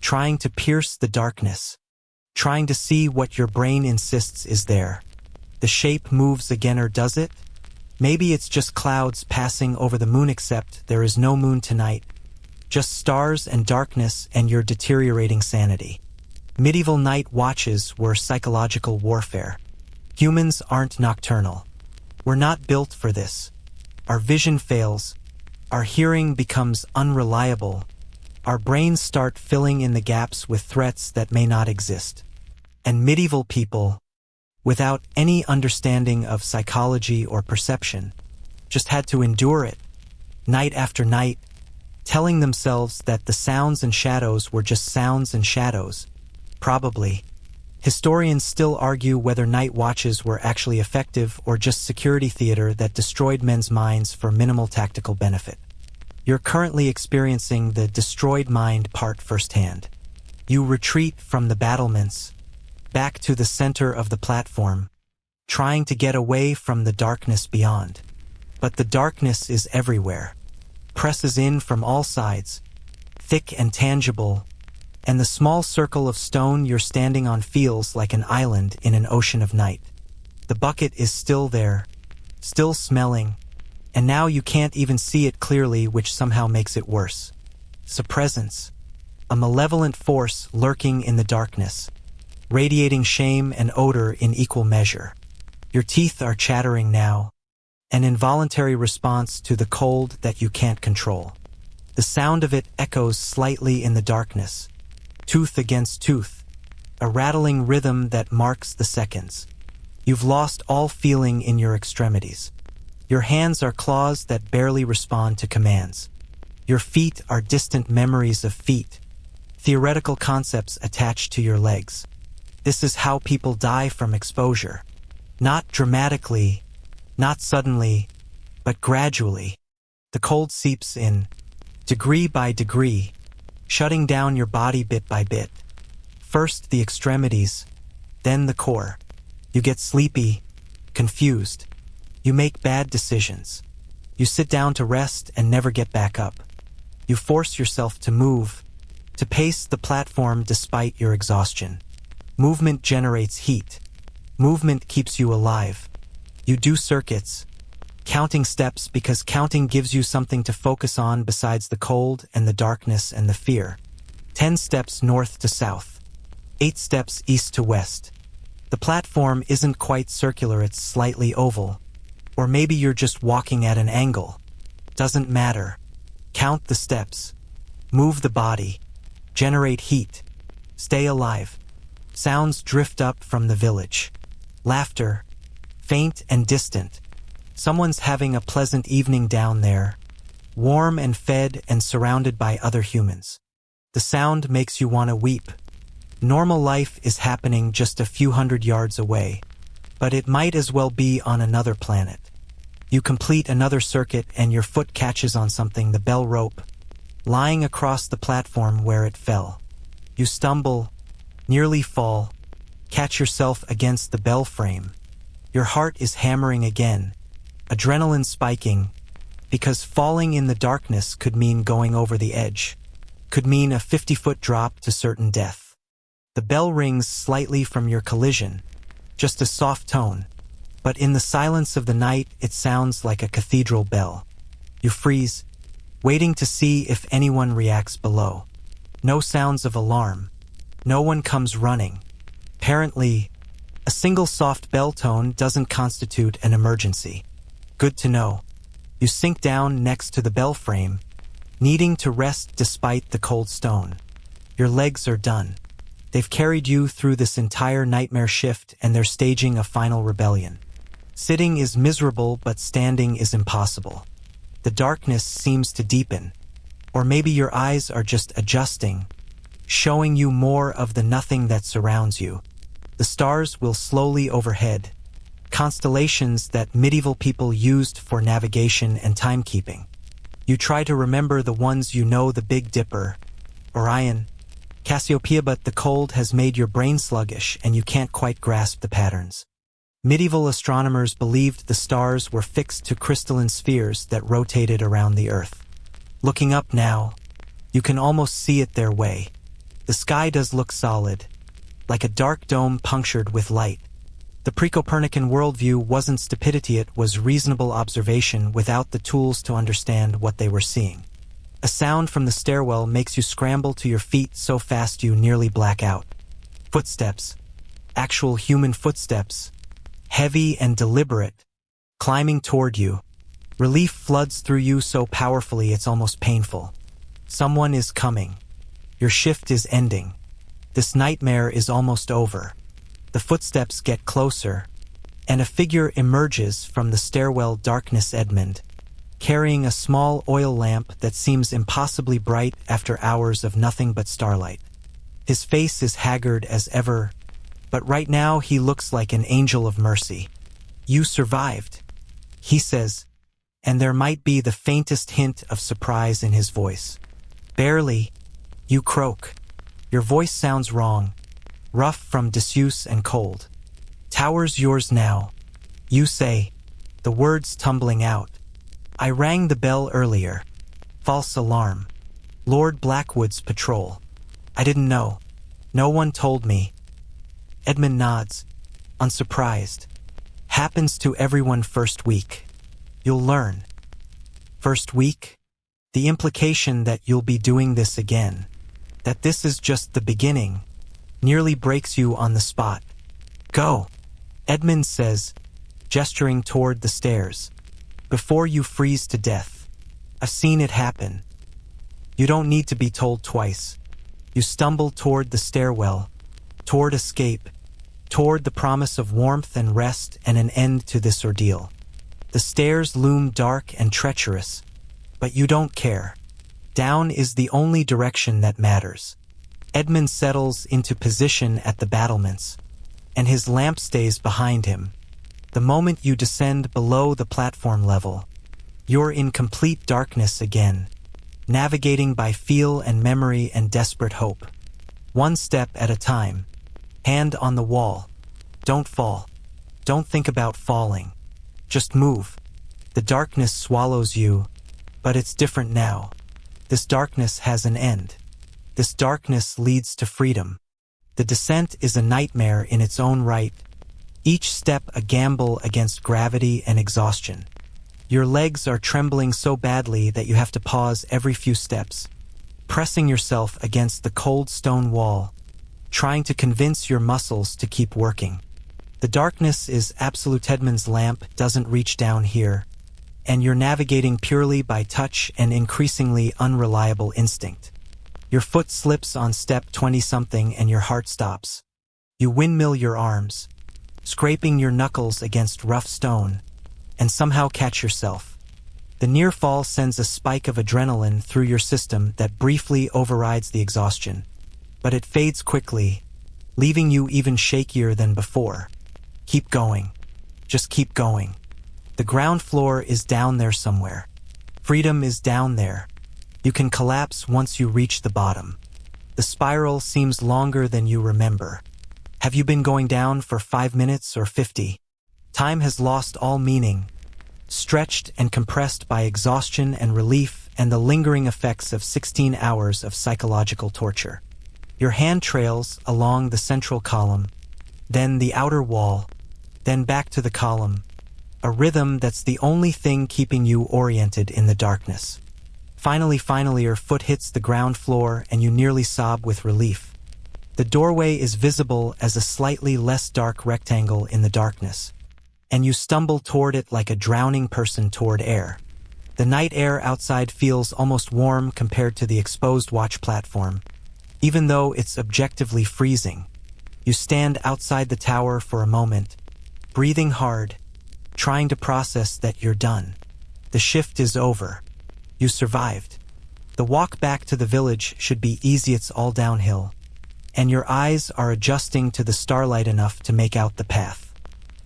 trying to pierce the darkness, trying to see what your brain insists is there. The shape moves again, or does it? Maybe it's just clouds passing over the moon, except there is no moon tonight. Just stars and darkness and your deteriorating sanity. Medieval night watches were psychological warfare. Humans aren't nocturnal. We're not built for this. Our vision fails. Our hearing becomes unreliable. Our brains start filling in the gaps with threats that may not exist. And medieval people, without any understanding of psychology or perception, just had to endure it, night after night, telling themselves that the sounds and shadows were just sounds and shadows. Probably. Historians still argue whether night watches were actually effective or just security theater that destroyed men's minds for minimal tactical benefit. You're currently experiencing the destroyed mind part firsthand. You retreat from the battlements, back to the center of the platform, trying to get away from the darkness beyond. But the darkness is everywhere, presses in from all sides, thick and tangible, and the small circle of stone you're standing on feels like an island in an ocean of night. The bucket is still there, still smelling, and now you can't even see it clearly, which somehow makes it worse. It's a presence, a malevolent force lurking in the darkness, radiating shame and odor in equal measure. Your teeth are chattering now, an involuntary response to the cold that you can't control. The sound of it echoes slightly in the darkness, tooth against tooth, a rattling rhythm that marks the seconds. You've lost all feeling in your extremities. Your hands are claws that barely respond to commands. Your feet are distant memories of feet, theoretical concepts attached to your legs. This is how people die from exposure. Not dramatically, not suddenly, but gradually. The cold seeps in, degree by degree, shutting down your body bit by bit. First the extremities, then the core. You get sleepy, confused. You make bad decisions. You sit down to rest and never get back up. You force yourself to move, to pace the platform despite your exhaustion. Movement generates heat. Movement keeps you alive. You do circuits, counting steps because counting gives you something to focus on besides the cold and the darkness and the fear. 10 steps north to south. 8 steps east to west. The platform isn't quite circular, it's slightly oval. Or maybe you're just walking at an angle. Doesn't matter. Count the steps. Move the body. Generate heat. Stay alive. Sounds drift up from the village. Laughter. Faint and distant. Someone's having a pleasant evening down there. Warm and fed and surrounded by other humans. The sound makes you want to weep. Normal life is happening just a few hundred yards away, but it might as well be on another planet. You complete another circuit and your foot catches on something, the bell rope, lying across the platform where it fell. You stumble, nearly fall, catch yourself against the bell frame. Your heart is hammering again, adrenaline spiking, because falling in the darkness could mean going over the edge, could mean a 50-foot drop to certain death. The bell rings slightly from your collision, just a soft tone, but in the silence of the night it sounds like a cathedral bell. You freeze, waiting to see if anyone reacts below. No sounds of alarm. No one comes running. Apparently, a single soft bell tone doesn't constitute an emergency. Good to know. You sink down next to the bell frame, needing to rest despite the cold stone. Your legs are done. They've carried you through this entire nightmare shift and they're staging a final rebellion. Sitting is miserable, but standing is impossible. The darkness seems to deepen. Or maybe your eyes are just adjusting, showing you more of the nothing that surrounds you. The stars will slowly overhead, constellations that medieval people used for navigation and timekeeping. You try to remember the ones you know, the Big Dipper, Orion, Cassiopeia, but the cold has made your brain sluggish and you can't quite grasp the patterns. Medieval astronomers believed the stars were fixed to crystalline spheres that rotated around the Earth. Looking up now, you can almost see it their way. The sky does look solid, like a dark dome punctured with light. The pre-Copernican worldview wasn't stupidity, it was reasonable observation without the tools to understand what they were seeing. A sound from the stairwell makes you scramble to your feet so fast you nearly black out. Footsteps. Actual human footsteps. Heavy and deliberate. Climbing toward you. Relief floods through you so powerfully it's almost painful. Someone is coming. Your shift is ending. This nightmare is almost over. The footsteps get closer, and a figure emerges from the stairwell darkness. Edmund, carrying a small oil lamp that seems impossibly bright after hours of nothing but starlight. His face is haggard as ever, but right now he looks like an angel of mercy. "You survived," he says, and there might be the faintest hint of surprise in his voice. "Barely," you croak. Your voice sounds wrong, rough from disuse and cold. "Tower's yours now," you say, the words tumbling out. "I rang the bell earlier. False alarm. Lord Blackwood's patrol. I didn't know. No one told me." Edmund nods, unsurprised. "Happens to everyone first week. You'll learn." First week? The implication that you'll be doing this again, that this is just the beginning, nearly breaks you on the spot. "Go," Edmund says, gesturing toward the stairs. "Before you freeze to death. I've seen it happen." You don't need to be told twice. You stumble toward the stairwell, toward escape, toward the promise of warmth and rest and an end to this ordeal. The stairs loom dark and treacherous, but you don't care. Down is the only direction that matters. Edmund settles into position at the battlements, and his lamp stays behind him. The moment you descend below the platform level, you're in complete darkness again, navigating by feel and memory and desperate hope. One step at a time. Hand on the wall. Don't fall. Don't think about falling. Just move. The darkness swallows you, but it's different now. This darkness has an end. This darkness leads to freedom. The descent is a nightmare in its own right, each step a gamble against gravity and exhaustion. Your legs are trembling so badly that you have to pause every few steps, pressing yourself against the cold stone wall, trying to convince your muscles to keep working. The darkness is absolute. Edmund's lamp doesn't reach down here, and you're navigating purely by touch and increasingly unreliable instinct. Your foot slips on step 20-something and your heart stops. You windmill your arms, scraping your knuckles against rough stone, and somehow catch yourself. The near fall sends a spike of adrenaline through your system that briefly overrides the exhaustion, but it fades quickly, leaving you even shakier than before. Keep going. Just keep going. The ground floor is down there somewhere. Freedom is down there. You can collapse once you reach the bottom. The spiral seems longer than you remember. Have you been going down for 5 minutes or 50? Time has lost all meaning, stretched and compressed by exhaustion and relief and the lingering effects of 16 hours of psychological torture. Your hand trails along the central column, then the outer wall, then back to the column, a rhythm that's the only thing keeping you oriented in the darkness. Finally, your foot hits the ground floor and you nearly sob with relief. The doorway is visible as a slightly less dark rectangle in the darkness, and you stumble toward it like a drowning person toward air. The night air outside feels almost warm compared to the exposed watch platform, even though it's objectively freezing. You stand outside the tower for a moment, breathing hard, trying to process that you're done. The shift is over. You survived. The walk back to the village should be easy. It's all downhill, and your eyes are adjusting to the starlight enough to make out the path.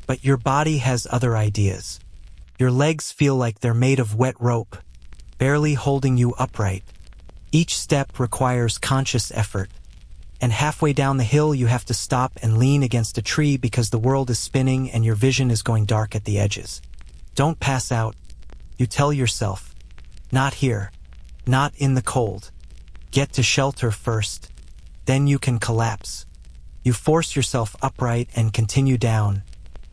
But your body has other ideas. Your legs feel like they're made of wet rope, barely holding you upright. Each step requires conscious effort, and halfway down the hill you have to stop and lean against a tree because the world is spinning and your vision is going dark at the edges. Don't pass out, you tell yourself. Not here. Not in the cold. Get to shelter first. Then you can collapse. You force yourself upright and continue down,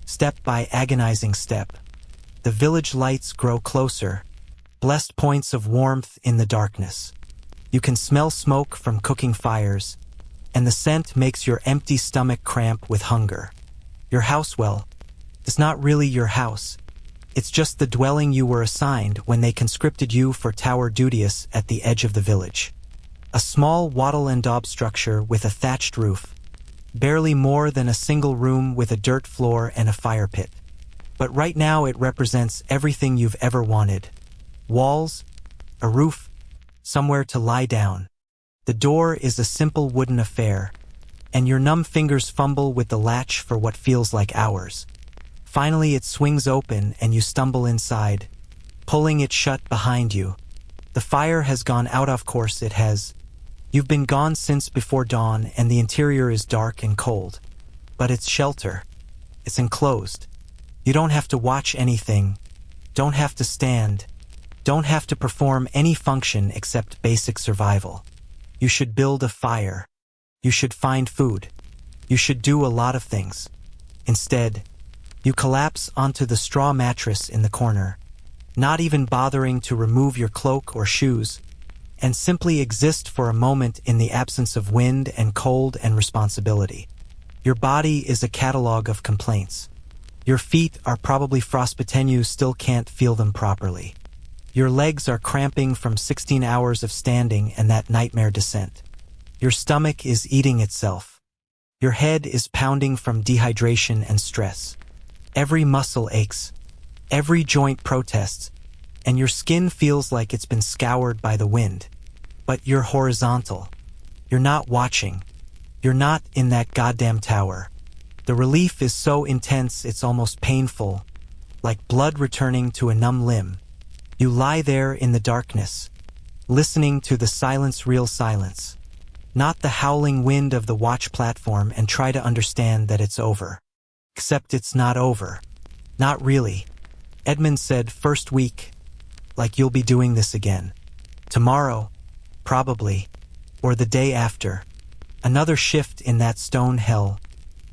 step by agonizing step. The village lights grow closer, blessed points of warmth in the darkness. You can smell smoke from cooking fires, and the scent makes your empty stomach cramp with hunger. Your house, well, is not really your house. It's just the dwelling you were assigned when they conscripted you for tower duties at the edge of the village. A small wattle and daub structure with a thatched roof, barely more than a single room with a dirt floor and a fire pit. But right now it represents everything you've ever wanted. Walls, a roof, somewhere to lie down. The door is a simple wooden affair, and your numb fingers fumble with the latch for what feels like hours. Finally, it swings open and you stumble inside, pulling it shut behind you. The fire has gone out, of course it has. You've been gone since before dawn and the interior is dark and cold. But it's shelter. It's enclosed. You don't have to watch anything, don't have to stand, don't have to perform any function except basic survival. You should build a fire. You should find food. You should do a lot of things. Instead, you collapse onto the straw mattress in the corner, not even bothering to remove your cloak or shoes, and simply exist for a moment in the absence of wind and cold and responsibility. Your body is a catalog of complaints. Your feet are probably frostbitten, you still can't feel them properly. Your legs are cramping from 16 hours of standing and that nightmare descent. Your stomach is eating itself. Your head is pounding from dehydration and stress. Every muscle aches. Every joint protests. And your skin feels like it's been scoured by the wind. But you're horizontal. You're not watching. You're not in that goddamn tower. The relief is so intense it's almost painful, like blood returning to a numb limb. You lie there in the darkness, listening to the silence, real silence, not the howling wind of the watch platform, and try to understand that it's over. Except it's not over. Not really. Edmund said, first week, like you'll be doing this again. Tomorrow, probably, or the day after. Another shift in that stone hell.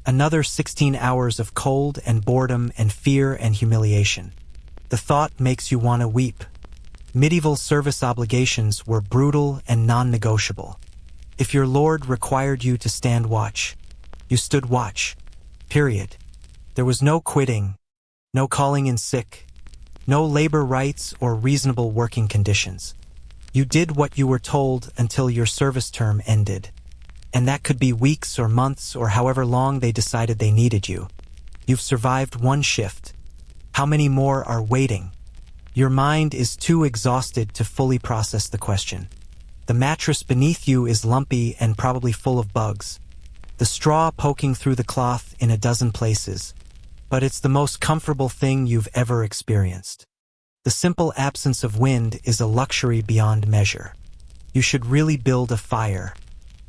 Another 16 hours of cold and boredom and fear and humiliation. The thought makes you want to weep. Medieval service obligations were brutal and non-negotiable. If your lord required you to stand watch, you stood watch. Period. There was no quitting, no calling in sick, no labor rights or reasonable working conditions. You did what you were told until your service term ended. And that could be weeks or months or however long they decided they needed you. You've survived one shift. How many more are waiting? Your mind is too exhausted to fully process the question. The mattress beneath you is lumpy and probably full of bugs. The straw poking through the cloth in a dozen places. But it's the most comfortable thing you've ever experienced. The simple absence of wind is a luxury beyond measure. You should really build a fire.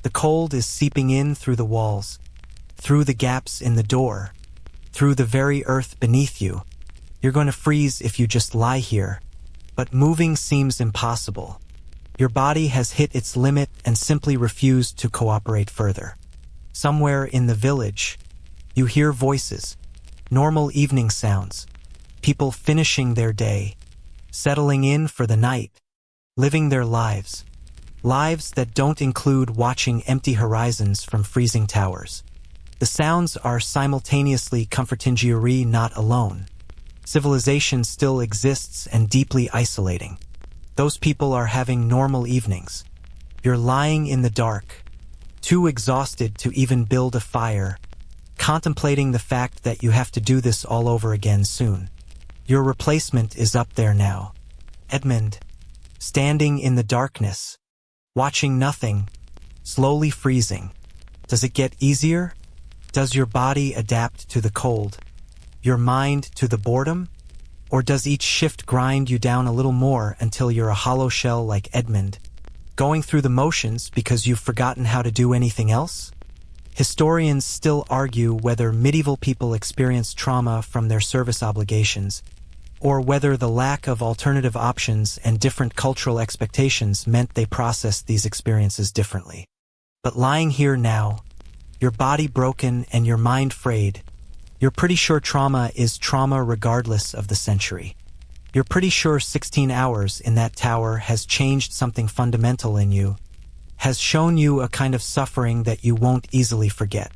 The cold is seeping in through the walls, through the gaps in the door, through the very earth beneath you. You're going to freeze if you just lie here, but moving seems impossible. Your body has hit its limit and simply refused to cooperate further. Somewhere in the village, you hear voices, normal evening sounds, people finishing their day, settling in for the night, living their lives. Lives that don't include watching empty horizons from freezing towers. The sounds are simultaneously comforting, not alone. Civilization still exists and deeply isolating. Those people are having normal evenings. You're lying in the dark, too exhausted to even build a fire, contemplating the fact that you have to do this all over again soon. Your replacement is up there now. Edmund, standing in the darkness, watching nothing, slowly freezing. Does it get easier? Does your body adapt to the cold? Your mind to the boredom? Or does each shift grind you down a little more until you're a hollow shell like Edmund, going through the motions because you've forgotten how to do anything else? Historians still argue whether medieval people experienced trauma from their service obligations, or whether the lack of alternative options and different cultural expectations meant they processed these experiences differently. But lying here now, your body broken and your mind frayed, you're pretty sure trauma is trauma regardless of the century. You're pretty sure 16 hours in that tower has changed something fundamental in you, has shown you a kind of suffering that you won't easily forget.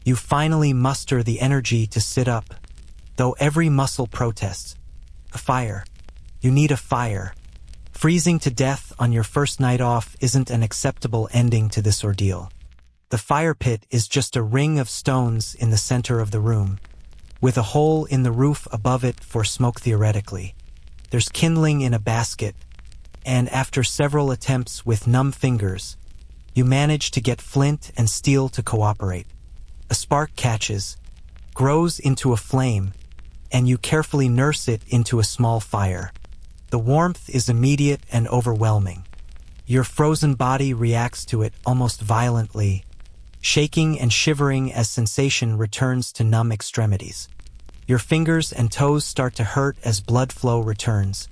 You finally muster the energy to sit up, though every muscle protests. A fire. You need a fire. Freezing to death on your first night off isn't an acceptable ending to this ordeal. The fire pit is just a ring of stones in the center of the room, with a hole in the roof above it for smoke theoretically. There's kindling in a basket, and after several attempts with numb fingers, you manage to get flint and steel to cooperate. A spark catches, grows into a flame, and you carefully nurse it into a small fire. The warmth is immediate and overwhelming. Your frozen body reacts to it almost violently, shaking and shivering as sensation returns to numb extremities. Your fingers and toes start to hurt as blood flow returns,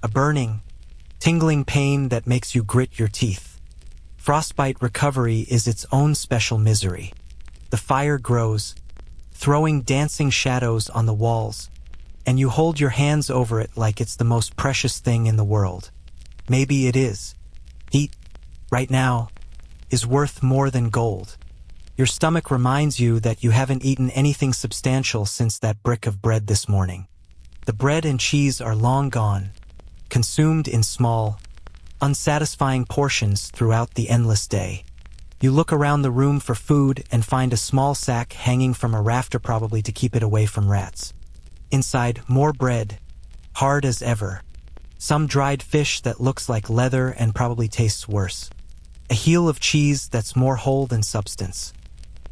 a burning, tingling pain that makes you grit your teeth. Frostbite recovery is its own special misery. The fire grows, throwing dancing shadows on the walls, and you hold your hands over it like it's the most precious thing in the world. Maybe it is. Heat, right now, is worth more than gold. Your stomach reminds you that you haven't eaten anything substantial since that brick of bread this morning. The bread and cheese are long gone, consumed in small, unsatisfying portions throughout the endless day. You look around the room for food and find a small sack hanging from a rafter, probably to keep it away from rats. Inside, more bread, hard as ever. Some dried fish that looks like leather and probably tastes worse. A heel of cheese that's more whole than substance.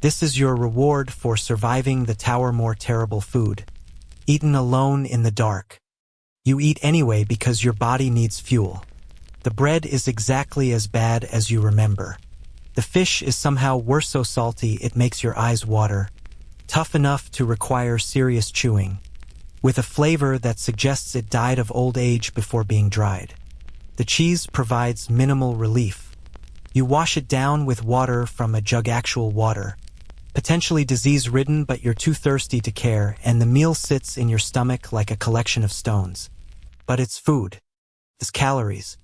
This is your reward for surviving the tower. More terrible food, eaten alone in the dark. You eat anyway because your body needs fuel. The bread is exactly as bad as you remember. The fish is somehow worse, so salty it makes your eyes water, tough enough to require serious chewing, with a flavor that suggests it died of old age before being dried. The cheese provides minimal relief. You wash it down with water from a jug, actual water, potentially disease-ridden, but you're too thirsty to care, and the meal sits in your stomach like a collection of stones. But it's food. It's calories.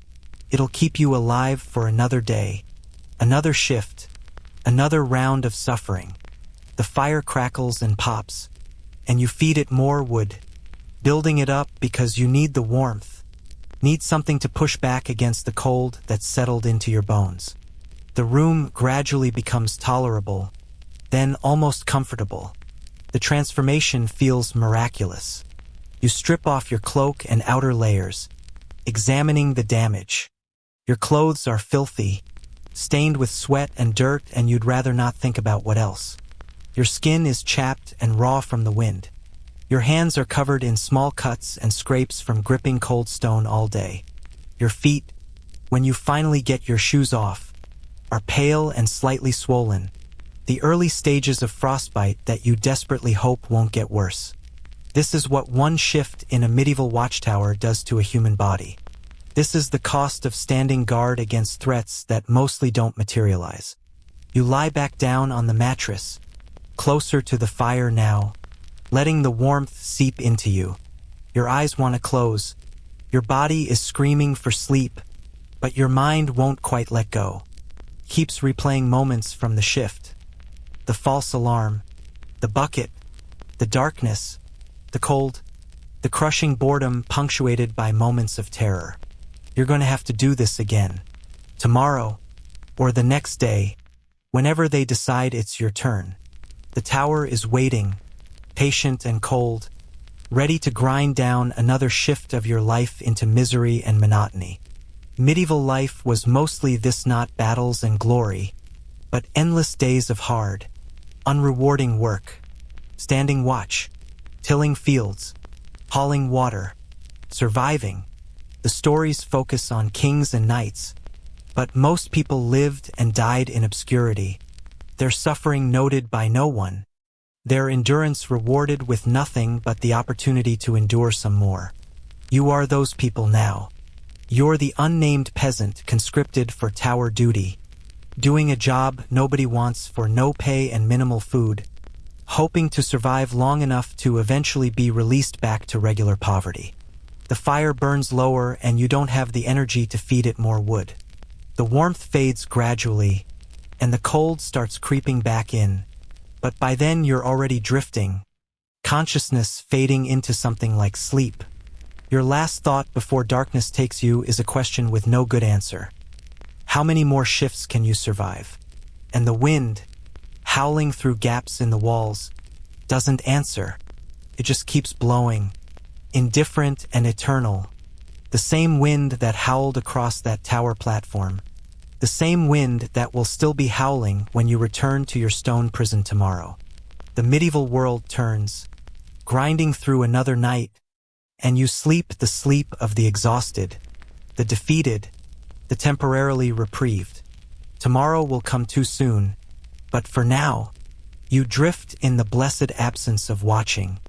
It'll keep you alive for another day, another shift, another round of suffering. The fire crackles and pops, and you feed it more wood, building it up because you need the warmth, need something to push back against the cold that's settled into your bones. The room gradually becomes tolerable, then almost comfortable. The transformation feels miraculous. You strip off your cloak and outer layers, examining the damage. Your clothes are filthy, stained with sweat and dirt, and you'd rather not think about what else. Your skin is chapped and raw from the wind. Your hands are covered in small cuts and scrapes from gripping cold stone all day. Your feet, when you finally get your shoes off, are pale and slightly swollen, the early stages of frostbite that you desperately hope won't get worse. This is what one shift in a medieval watchtower does to a human body. This is the cost of standing guard against threats that mostly don't materialize. You lie back down on the mattress, closer to the fire now, letting the warmth seep into you. Your eyes want to close. Your body is screaming for sleep, but your mind won't quite let go. Keeps replaying moments from the shift. The false alarm, the bucket, the darkness, the cold, the crushing boredom punctuated by moments of terror. You're going to have to do this again. Tomorrow, or the next day, whenever they decide it's your turn. The tower is waiting, patient and cold, ready to grind down another shift of your life into misery and monotony. Medieval life was mostly this, not battles and glory, but endless days of hard, unrewarding work, standing watch, tilling fields, hauling water, surviving. The stories focus on kings and knights, but most people lived and died in obscurity, their suffering noted by no one, their endurance rewarded with nothing but the opportunity to endure some more. You are those people now. You're the unnamed peasant conscripted for tower duty, doing a job nobody wants for no pay and minimal food, hoping to survive long enough to eventually be released back to regular poverty. The fire burns lower and you don't have the energy to feed it more wood. The warmth fades gradually, and the cold starts creeping back in, but by then you're already drifting, consciousness fading into something like sleep. Your last thought before darkness takes you is a question with no good answer. How many more shifts can you survive? And the wind, howling through gaps in the walls, doesn't answer. It just keeps blowing, indifferent and eternal, The same wind that howled across that tower platform. The same wind that will still be howling when you return to your stone prison tomorrow. The medieval world turns, grinding through another night, and you sleep the sleep of the exhausted, the defeated, the temporarily reprieved. Tomorrow will come too soon, but for now, you drift in the blessed absence of watching,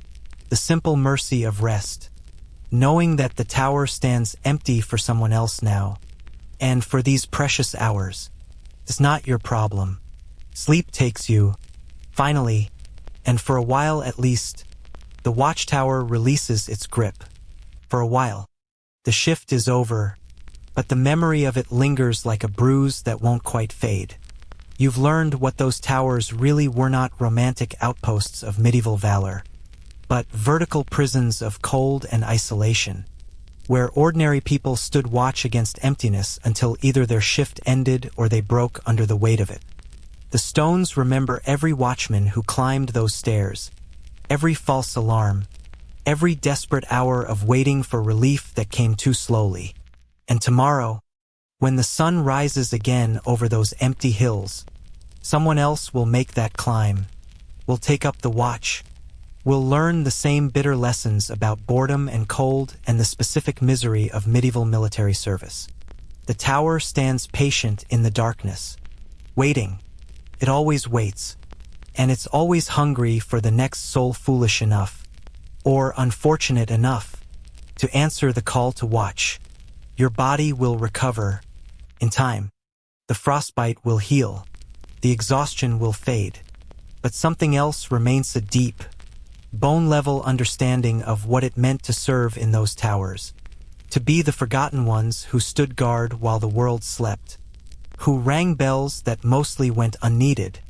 the simple mercy of rest, knowing that the tower stands empty for someone else now, and for these precious hours. It's not your problem. Sleep takes you, finally, and for a while at least, the Watchtower releases its grip. For a while. The shift is over, but the memory of it lingers like a bruise that won't quite fade. You've learned what those towers really were: not romantic outposts of medieval valor, but vertical prisons of cold and isolation, where ordinary people stood watch against emptiness until either their shift ended or they broke under the weight of it. The stones remember every watchman who climbed those stairs, every false alarm, every desperate hour of waiting for relief that came too slowly. And tomorrow, when the sun rises again over those empty hills, someone else will make that climb, will take up the watch, will learn the same bitter lessons about boredom and cold and the specific misery of medieval military service. The tower stands patient in the darkness, waiting. It always waits, and it's always hungry for the next soul foolish enough, or unfortunate enough, to answer the call to watch. Your body will recover. In time, the frostbite will heal, the exhaustion will fade, but something else remains: a deep, bone-level understanding of what it meant to serve in those towers, to be the forgotten ones who stood guard while the world slept, who rang bells that mostly went unneeded,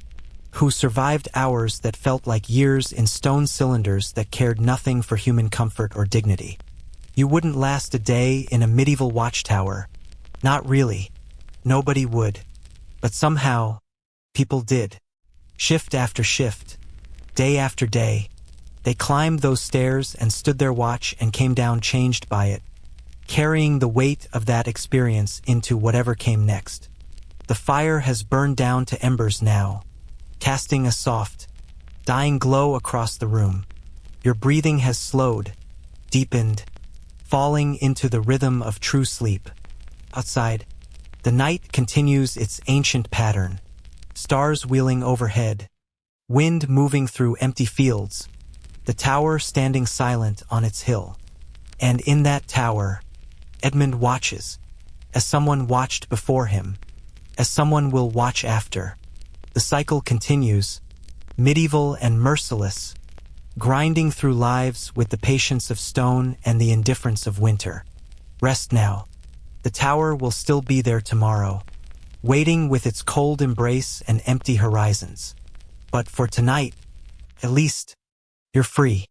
who survived hours that felt like years in stone cylinders that cared nothing for human comfort or dignity. You wouldn't last a day in a medieval watchtower. Not really. Nobody would. But somehow, people did. Shift after shift, day after day, they climbed those stairs and stood their watch and came down changed by it, carrying the weight of that experience into whatever came next. The fire has burned down to embers now, casting a soft, dying glow across the room. Your breathing has slowed, deepened, falling into the rhythm of true sleep. Outside, the night continues its ancient pattern, stars wheeling overhead, wind moving through empty fields, the tower standing silent on its hill. And in that tower, Edmund watches, as someone watched before him, as someone will watch after. The cycle continues, medieval and merciless, grinding through lives with the patience of stone and the indifference of winter. Rest now. The tower will still be there tomorrow, waiting with its cold embrace and empty horizons. But for tonight, at least, you're free.